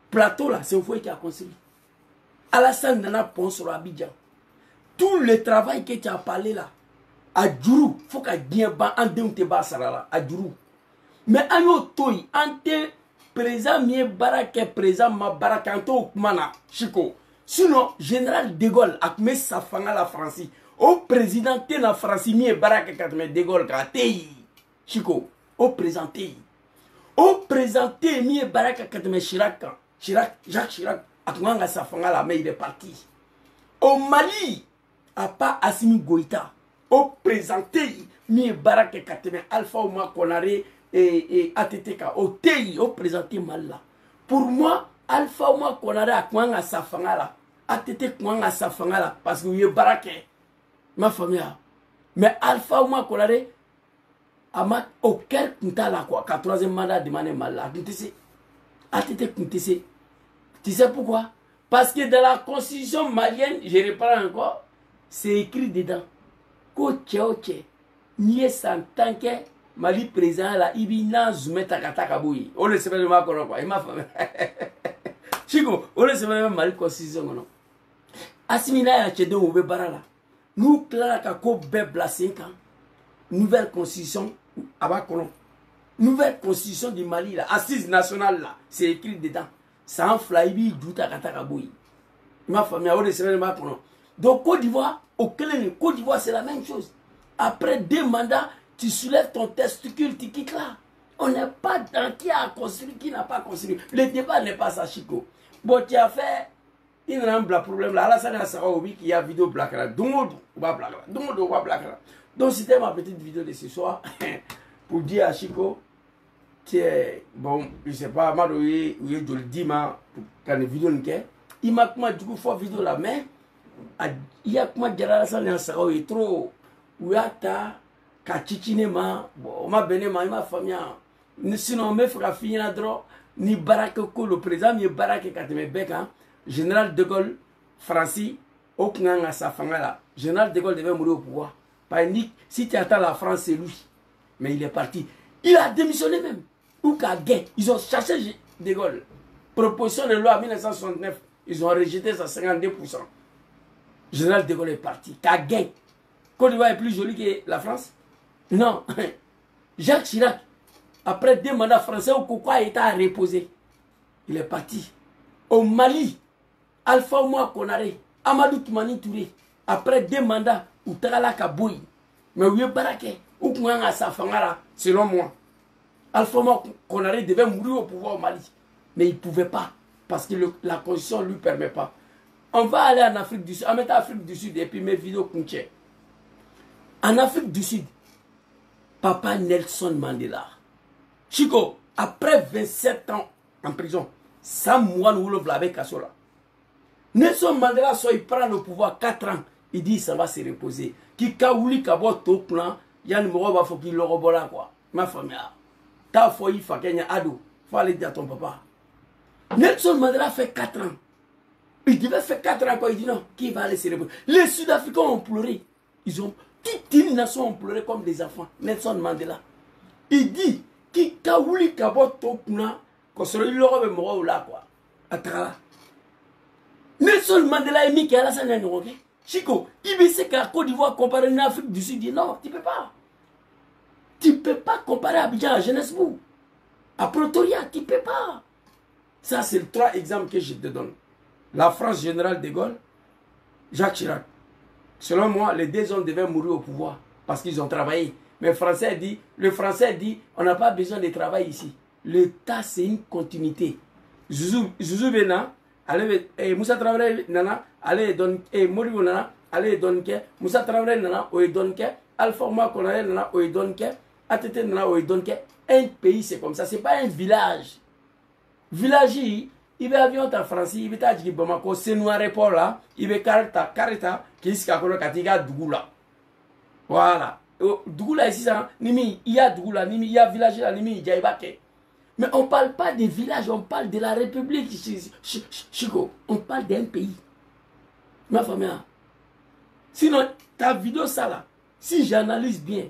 plateau là, c'est au fond qui a construit. Alassane Nana Pont sur Abidjan. Tout le travail que tu as parlé là, à Djourou, il faut qu'il y ait un démon là, à Djourou. Mais à nous, toi, ante présent mieux barake présent ma barakanto mana Chico. Sinon général de Gaulle a mis sa fanga la France. Au président de la France mieux barake katme de Gaulle katei Chico. Au présenté. Au présenté mieux barake katme Chirac. Jacques Chirac a mis sa fanga la mais il est parti. Au Mali a pas Assimi Goïta. Au présenté mieux barake katme Alpha Ouma Konaré et ATTK au TI au présenté mal là. Pour moi, Alpha Ouma Konaré a quoi à sa fanga là. ATT quoi à sa fanga là parce que il est baraqué. Ma famille. Mais Alpha Ouma Konaré a ma au quel kunta là quoi. 4e mandat demandé mal là. ATT kuntese. Tu sais pourquoi? Parce que dans la constitution malienne, je reprends encore, c'est écrit dedans. Koche nie santanke Mali président là, Ibina Zume Takataka Boui. On le sait pas de ma quoi. Il m'a fait. Chico, on le sait pas Mali constitution non. Asimina ya chede oube barala. Nous clara ka ko bebla 5 ans. Nouvelle constitution abakono. Nouvelle constitution du Mali là, assise nationale là, c'est écrit dedans. Sans flaibi du Takataka Boui. Ma famille, on le sait pas de ma quoi. Donc Côte d'Ivoire, Côte d'Ivoire c'est la même chose. Après 2 mandats, tu soulèves ton testicule, tu quittes là. On n'est pas dans qui a construit, qui n'a pas construit. Le débat n'est pas ça, Chico. Bon, tu as fait, il y a un problème là. Alassane Ouattara qui a vidéo black là. Donc c'était ma petite vidéo de ce soir pour dire à Chico, bon, je sais pas, je le dis, quand la vidéo n'est il m'a du coup fait vidéo là, mais il y a comment dire Alassane Ouattara est trop, ouata. Kachichine-ma, ma benema, ma famille. Sinon, me fera finir droit, ni barake ko le président, ni barake kateme beka, général de Gaulle, Francis, au Knanga Safangala. Général de Gaulle devait mourir au pouvoir. Panique, si tu attends la France, c'est lui. Mais il est parti. Il a démissionné même. Ou Kagé, ils ont cherché de Gaulle. Proposition de loi en 1969, ils ont rejeté ça 52%. Général de Gaulle est parti. Kagé. Côte d'Ivoire est plus jolie que la France. Non. Jacques Chirac, après 2 mandats français, au Koukoua a été à reposer. Il est parti. Au Mali, Alpha Oumar Konaré, Amadou Toumani Touré, après 2 mandats, ou Tagala Kaboui, mais où est Baraké, ou Kouanga Safangara, selon moi. Alpha Oumar Konaré devait mourir au pouvoir au Mali. Mais il ne pouvait pas, parce que la constitution ne lui permet pas. On va aller en Afrique du Sud, en mettant Afrique du Sud et puis mes vidéos Kounché. En Afrique du Sud, Papa Nelson Mandela. Chico, après 27 ans en prison, Sam Mouane Wolof l'avait cassé là. Nelson Mandela, il prend le pouvoir 4 ans. Il dit ça va se reposer. Qui kaouli kabo to plan, Yann Moro va faut qu'il le rebola quoi. Ma famille. Ta foi il faut qu'il y ait ado. Faut aller dire à ton papa. Nelson Mandela fait 4 ans. Il devait faire 4 ans quoi. Il dit non, qui va aller se reposer. Les Sud-Africains ont pleuré. Ils ont, toute une nation ont pleuré comme des enfants. Nelson Mandela. Il dit, qui kaouli kabo to plan, qu'on se le rebola là quoi. Atara. Nelson Mandela est mis qui a la scène ok? Chico, il veut se qu'à Côte d'Ivoire comparer à l'Afrique du Sud. Il dit non, tu ne peux pas. Tu ne peux pas comparer Abidjan à Johannesburg. À Pretoria, tu ne peux pas. Ça, c'est les 3 exemples que je te donne. La France générale de Gaulle, Jacques Chirac. Selon moi, les 2 hommes devaient mourir au pouvoir parce qu'ils ont travaillé. Mais le Français dit, on n'a pas besoin de travail ici. L'État, c'est une continuité. Zouzou Bena, allez, Moussa Traoré nana, allez donne, Moribo nana, allez donne que, Moussa Traoré nana, ou donne que, Alpha Oumar Konaré nana, ou donne que, ATT nana, ou donne que. Un pays c'est comme ça, c'est pas un village. Village, il va avion en France, il va dire Bamako, c'est noir report là, il va carita, qui est ce Katiga Dougoula. Voilà. Dougoula ici, il y a Dougoula, il y a village là, il y a Ibake. Mais on ne parle pas des villages, on parle de la République, Chico. On parle d'un pays. Ma famille. Sinon, ta vidéo, ça là, si j'analyse bien,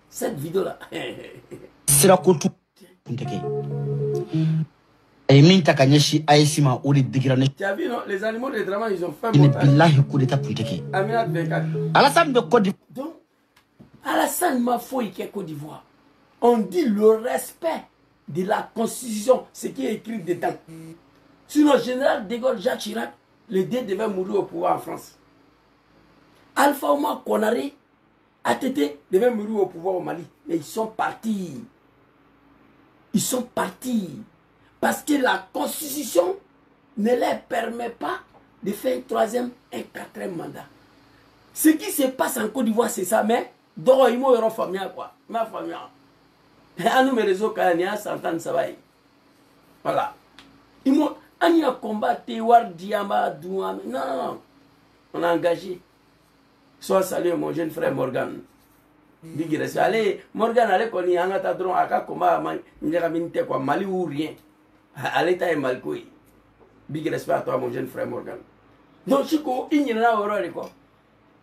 cette vidéo là. C'est la couture. Et minta kanyeshi aïsima ou les dégradés. Tu as vu, non? Les animaux de drama, ils ont fait Il n'est pas coup d'état punteke. Aminat 24. Alassane de Côte d'Ivoire. Donc, Alassane Mafo, il est Côte d'Ivoire. On dit le respect de la Constitution, ce qui est écrit dedans. Sinon, général de Gaulle, Jacques Chirac, les 2 devaient mourir au pouvoir en France. Alpha Oumar Konaré, ATT, devaient mourir au pouvoir au Mali. Mais ils sont partis. Ils sont partis. Parce que la Constitution ne leur permet pas de faire un 3e, un 4e mandat. Ce qui se passe en Côte d'Ivoire, c'est ça. Mais, d'or, il m'a eu famille, quoi. Ma famille. À nous, mes réseaux, quand il y a 100 ans, ça va. Voilà. Il m'a eu un combat, Tewar, Diama, Douam. Non, non, non. On a engagé. Soit salué mon jeune frère Morgan. Big respect. Allez, Morgan, allez, qu'on y a un drone, à quoi combat, quoi, Mali ou rien. Allez, t'as un malcoui. Big respect à toi, mon jeune frère Morgan. Donc, Chico, il n'y en a pas quoi.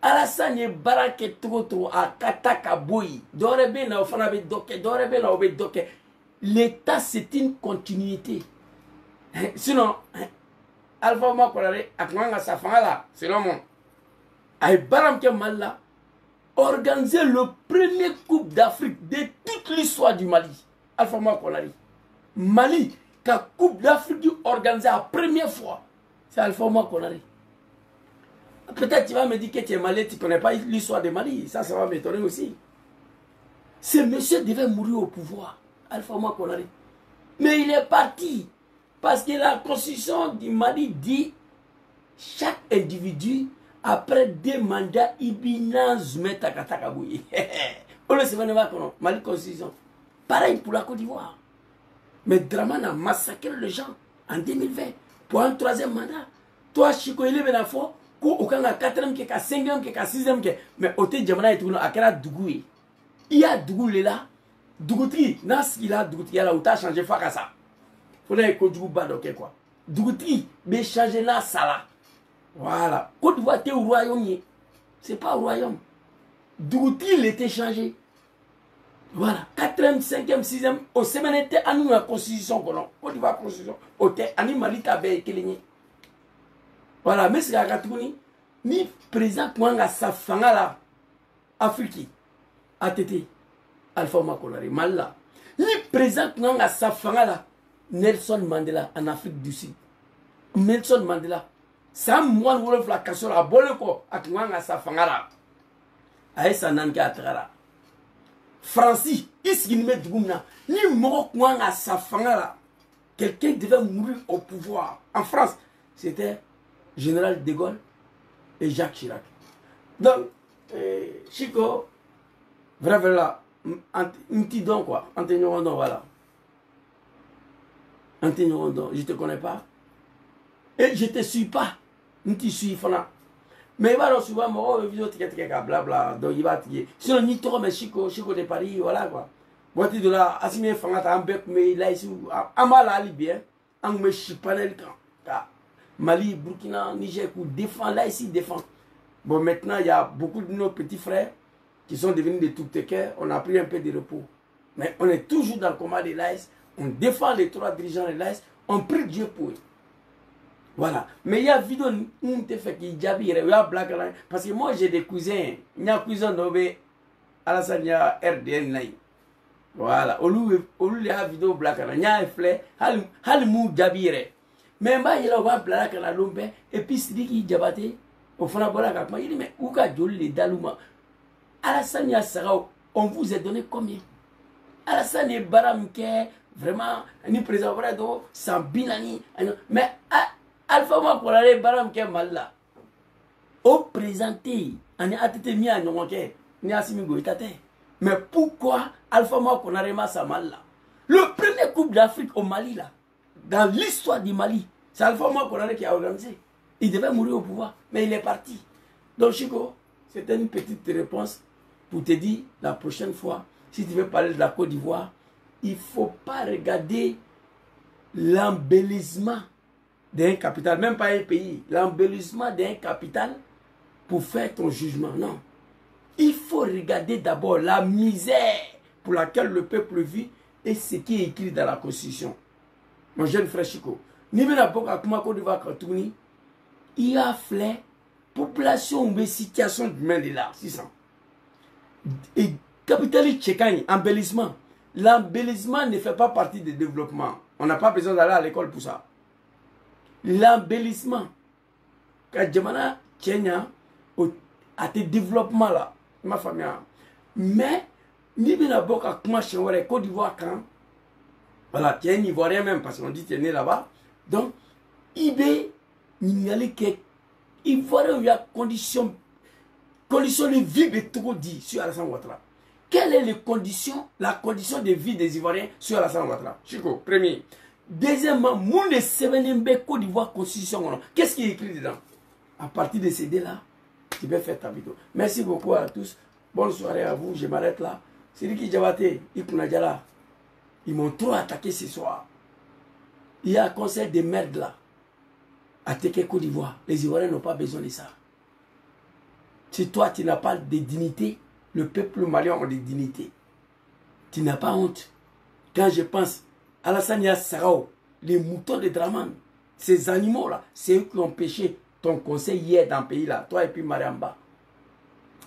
Alassane ye barake trop à Kataka Boy. Dorebe na ofana be doke, dorebe na obe doke. L'État c'est une continuité. Sinon, Alpha Oumar Konaré akwanga safanga là, selon moi. Ay baram ke malla organiser le premier Coupe d'Afrique de toute l'histoire du Mali. Alpha Oumar Konaré. Mali, la Coupe d'Afrique organisée la première fois, c'est Alpha Oumar Konaré. Peut-être tu vas me dire que tu es malais, tu ne connais pas l'histoire de Mali. Ça va m'étonner aussi. Ce monsieur devait mourir au pouvoir, Alpha Oumar Konaré. Mais il est parti. Parce que la constitution du Mali dit chaque individu, après 2 mandats, il bina zume takatakaboui. On le sait pas, Mali constitution. Pareil pour la Côte d'Ivoire. Mais Draman a massacré les gens en 2020 pour un 3e mandat. Toi, Chico, il est bien fort. Aucun 4e, 5e, 6e, mais au thé Djamana et tout, à quel Dougoué. Il y a Dougoué là. Dougouti, Nas, il a Dougouti, il a où t'as changé Fakasa. Faut aller Côte d'Ivoire, ok quoi. Dougouti, mais changer là, ça là. Voilà. Côte d'Ivoire, t'es au royaume. C'est pas au royaume. Dougouti, il était changé. Voilà. 4e, 5e, 6e, au semaine était à nous la constitution. Côte d'Ivoire, constitution. Au thé, à nous, Mali, t'as bien éclairé. Voilà, mais c'est la ni président Kouanga Safanga là, Afrique. ATT, Alpha Makonare, Malla. Il présente à Safangala, Nelson Mandela en Afrique du Sud. Nelson Mandela. Ça, moi, je veux la cassure à Boleko, à Kouanga Safangala. Aïssa Nanka Atrara. Francis, Isginme Dgoumna, ni mort Kouanga Safangala. Quelqu'un devait mourir au pouvoir. En France, c'était Général de Gaulle et Jacques Chirac. Donc, Chico, vraiment là, un petit don quoi, Antonio voilà. Antonio je te connais pas. Et je te suis pas. Je te suis pas. Mais il va souvent, moi, vidéo, blabla, donc il va tirer. Sinon, ni trop, mais Chico de Paris, voilà quoi. Voici de là, Assimé Fangata, un bec, mais là, ici, Amala, Libyen, un me chipanel quand. Mali, Burkina, Niger, qui défend, là, ici, défend. Bon, maintenant, il y a beaucoup de nos petits frères qui sont devenus des tout-teckers. On a pris un peu de repos. Mais on est toujours dans le combat de l'AS. On défend les 3 dirigeants de l'AS. On prie Dieu pour eux. Voilà. Mais il y a vidéo où te fait qu'il y a black parce que moi j'ai des cousins. Il y a un cousin nommé Alassane, il y a RDN. Voilà. Au lieu il y a vidéo black il y a un flé. Halmou Jabire. Mais il y a un black et puis c'est dit qu'il Diabaté. Au fond, il dit mais où qu'a joli les Dalouma. Alassane Yassarao, on vous a donné combien? Alassane et Baramke, vraiment, ni président Brado, sans binani. Mais Alpha Makonare Baramke Malla. Au présenté, on a été mis à Nyonke, ni à Simigoitate. Mais pourquoi Alpha Makonare Massa Malla? Le premier Coupe d'Afrique au Mali, là, dans l'histoire du Mali, c'est Alpha Makonare qui a organisé. Il devait mourir au pouvoir, mais il est parti. Donc, Chico, c'était une petite réponse pour te dire, la prochaine fois, si tu veux parler de la Côte d'Ivoire, il ne faut pas regarder l'embellissement d'un capital, même pas un pays, l'embellissement d'un capital pour faire ton jugement. Non. Il faut regarder d'abord la misère pour laquelle le peuple vit et ce qui est écrit dans la Constitution. Mon jeune frère Chico, ni bien à Côte d'Ivoire, il y a fait population ou situation de main de là, 600. Et capitaliste tchékagne, embellissement. L'embellissement ne fait pas partie du développement. On n'a pas besoin d'aller à l'école pour ça. L'embellissement, quand Djamana Tchènia a des développements là, ma famille. Mais, ni bien à Boka, comment chez Côte d'Ivoire, quand, voilà, tu es un Ivoirien même, parce qu'on dit que tu es né là-bas. Donc, IB, il y a les Ivoiriens, il y a conditions de vie de trop dit sur Alassane Ouattara. Quelles sont les conditions, la condition de vie des Ivoiriens sur Alassane Ouattara? Chico, premier. Deuxièmement, Moun de Sevenimbe Côte d'Ivoire Constitution. Qu'est-ce qui est écrit dedans? À partir de ces deux-là, tu peux faire ta vidéo. Merci beaucoup à tous. Bonne soirée à vous. Je m'arrête là. C'est lui qui Diabaté, Ikunadjala. Ils m'ont trop attaqué ce soir. Il y a un conseil de merde là. Attaquer Côte d'Ivoire. Les Ivoiriens n'ont pas besoin de ça. Si toi, tu n'as pas de dignité, le peuple malien a des dignités. Tu n'as pas honte. Quand je pense à Alassane Yassarao, les moutons de Draman, ces animaux-là, c'est eux qui ont pêché ton conseil hier dans le pays là, toi et puis Mariamba.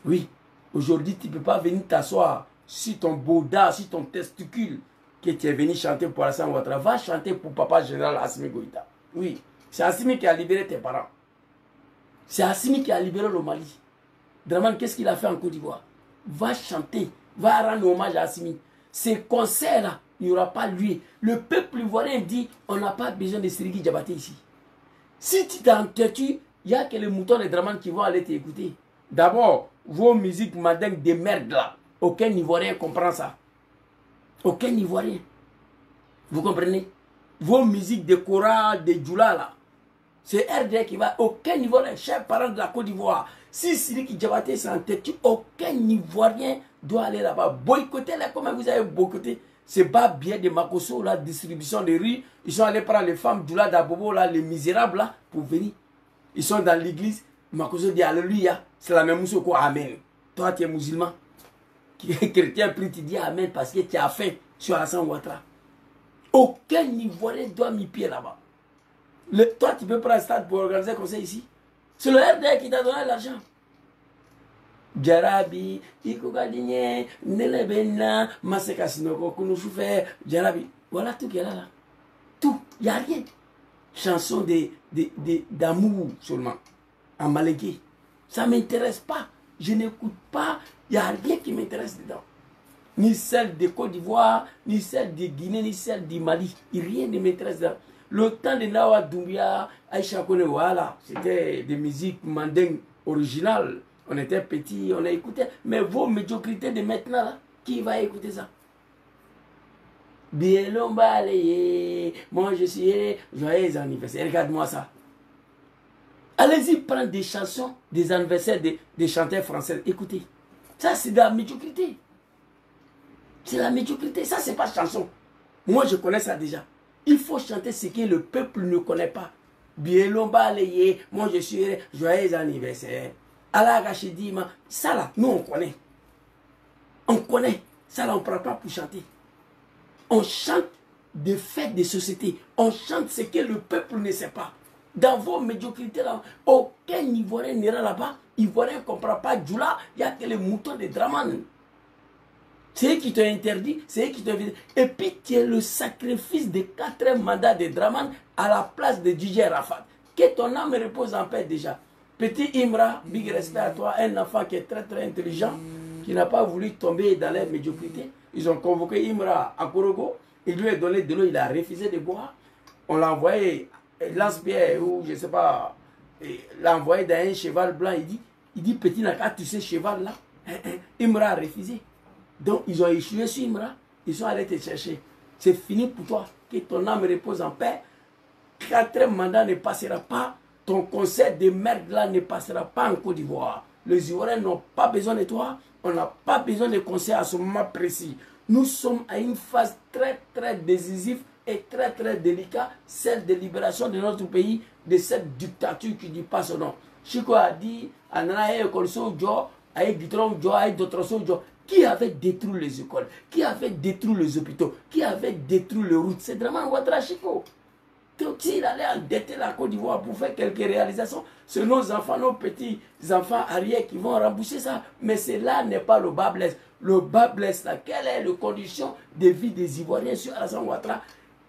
Oui, aujourd'hui, tu ne peux pas venir t'asseoir sur ton bauda, sur ton testicule, que tu es venu chanter pour Alassane Ouattara. Va chanter pour papa général Assimi Goïta. Oui, c'est Assimi qui a libéré tes parents. C'est Assimi qui a libéré le Mali. Draman, qu'est-ce qu'il a fait en Côte d'Ivoire? Va chanter, va rendre hommage à Assimi. Ces concerts-là, il n'y aura pas lieu. Le peuple ivoirien dit, on n'a pas besoin de Siriki Diabaté ici. Si tu t'entêtues, il n'y a que les moutons de Draman qui vont aller t'écouter. D'abord, vos musiques mandingues de merde là, aucun Ivoirien comprend ça. Aucun Ivoirien. Vous comprenez? Vos musiques de Kora, de Djoula là, c'est RD qui va, aucun Ivoirien, chers parents de la Côte d'Ivoire. Si Siriki Diabaté s'entêtue, aucun Ivoirien doit aller là-bas. Boycotter là, comment vous avez boycotté? C'est pas bien de Makosso, la distribution de riz. Ils sont allés prendre les femmes du d'Abobo, là, les misérables là, pour venir. Ils sont dans l'église. Makosso dit Alléluia. C'est la même chose quoi, Amen. Toi, tu es musulman. Chrétien, puis tu dis Amen parce que tu as faim sur Alassane Ouattara. Aucun Ivoirien doit mis pied là-bas. Toi, tu peux prendre un stade pour organiser un conseil ici. C'est le RDR qui t'a donné l'argent. Jarabi, Ikogadinye, Nelebena, Masekasino, Kunushufe, Jarabi. Voilà tout qu'il y a là. Tout, il n'y a rien. Chanson d'amour seulement, en malinqué. Ça ne m'intéresse pas. Je n'écoute pas. Il n'y a rien qui m'intéresse dedans. Ni celle de Côte d'Ivoire, ni celle de Guinée, ni celle du Mali. Rien ne m'intéresse dedans. Le temps de Nawa Doumbia, Aïcha Kone, voilà, c'était des musiques mandingues originales. On était petits, on a écouté. Mais vos médiocrités de maintenant, là, qui va écouter ça? Bien balayé, moi je suis joyeux anniversaire. Regarde-moi ça. Allez-y prendre des chansons, des anniversaires des chanteurs français. Écoutez, ça c'est de la médiocrité. C'est la médiocrité, ça c'est pas chanson. Moi je connais ça déjà. Il faut chanter ce que le peuple ne connaît pas. Bien balayé, moi je suis joyeux anniversaire. Allah Gachidima, ça là, nous on connaît. On connaît. Ça là on ne prend pas pour chanter. On chante des faits de société. On chante ce que le peuple ne sait pas. Dans vos médiocrités, là, aucun Ivoirien n'ira là-bas. Ivoirien ne comprend pas Djoula. Il n'y a que les moutons de Draman. C'est eux qui t'ont interdit. C'est eux qui t'ont invité. Et puis, tu es le sacrifice de 4 mandats de Draman à la place de DJ Rafat. Que ton âme repose en paix déjà. Petit Imra, big respect à toi. Un enfant qui est très très intelligent, qui n'a pas voulu tomber dans la médiocrité. Ils ont convoqué Imra à Korogo. Il lui a donné de l'eau, il a refusé de boire. On l'a envoyé, Lance-Pierre, ou je ne sais pas, l'a envoyé dans un cheval blanc. Il dit petit n'a qu'à toucher ce cheval là. Imra a refusé. Donc ils ont échoué sur Imra. Ils sont allés te chercher. C'est fini pour toi. Que ton âme repose en paix. 4 mandats ne passera pas. Ton concert de merde là ne passera pas en Côte d'Ivoire. Les Ivoiriens n'ont pas besoin de toi. On n'a pas besoin de conseils à ce moment précis. Nous sommes à une phase très très décisive et très très délicate, celle de libération de notre pays de cette dictature qui ne dit pas son nom. Chico a dit, qui avait détruit les écoles, qui avait détruit les hôpitaux, qui avait détruit les routes. C'est Draman Ouattara Chico. S'il allait endetter la Côte d'Ivoire pour faire quelques réalisations, c'est nos enfants, nos petits-enfants arrière qui vont rembourser ça. Mais cela n'est pas le bas blesse. Le bas blesse, là, quelle est la condition de vie des Ivoiriens sur Alassane Ouattara?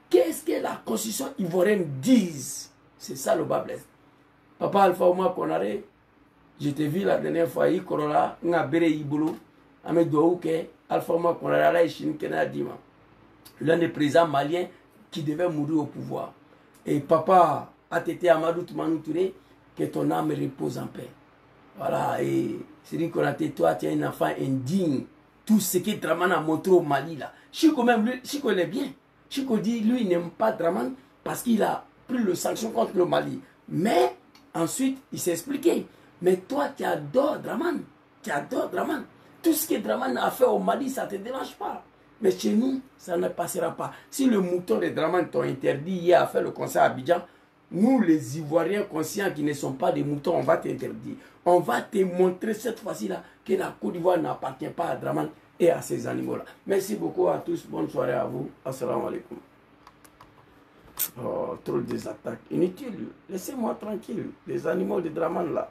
Qu'est-ce que la constitution ivoirienne dit? C'est ça le bas blesse. Papa Alpha Ouma Konaré, je t'ai vu la dernière fois, il Korola, n'a béré Ibolo, Ahmed Douaouke, Alpha Ouma Konaré, là, Chine Kenadima. L'un des présidents maliens qui devait mourir au pouvoir. Et papa Atete Amadou Toumanou Touré, que ton âme repose en paix. Voilà, et Céline Konaté, toi tu es un enfant indigne. Tout ce que Draman a montré au Mali là. Chico même, lui, Chico il est bien. Chico dit, lui il n'aime pas Draman parce qu'il a pris le sanction contre le Mali. Mais ensuite, il s'est expliqué. Mais toi tu adores Draman. Tu adores Draman. Tout ce que Draman a fait au Mali, ça ne te dérange pas. Mais chez nous, ça ne passera pas. Si le mouton de Draman t'ont interdit hier à faire le concert à Abidjan, nous les Ivoiriens conscients qui ne sont pas des moutons, on va t'interdire. On va te montrer cette fois-ci-là que la Côte d'Ivoire n'appartient pas à Draman et à ces animaux-là. Merci beaucoup à tous. Bonne soirée à vous. Assalamu alaikum. Oh, trop des attaques inutiles. Laissez-moi tranquille. Les animaux de Draman là.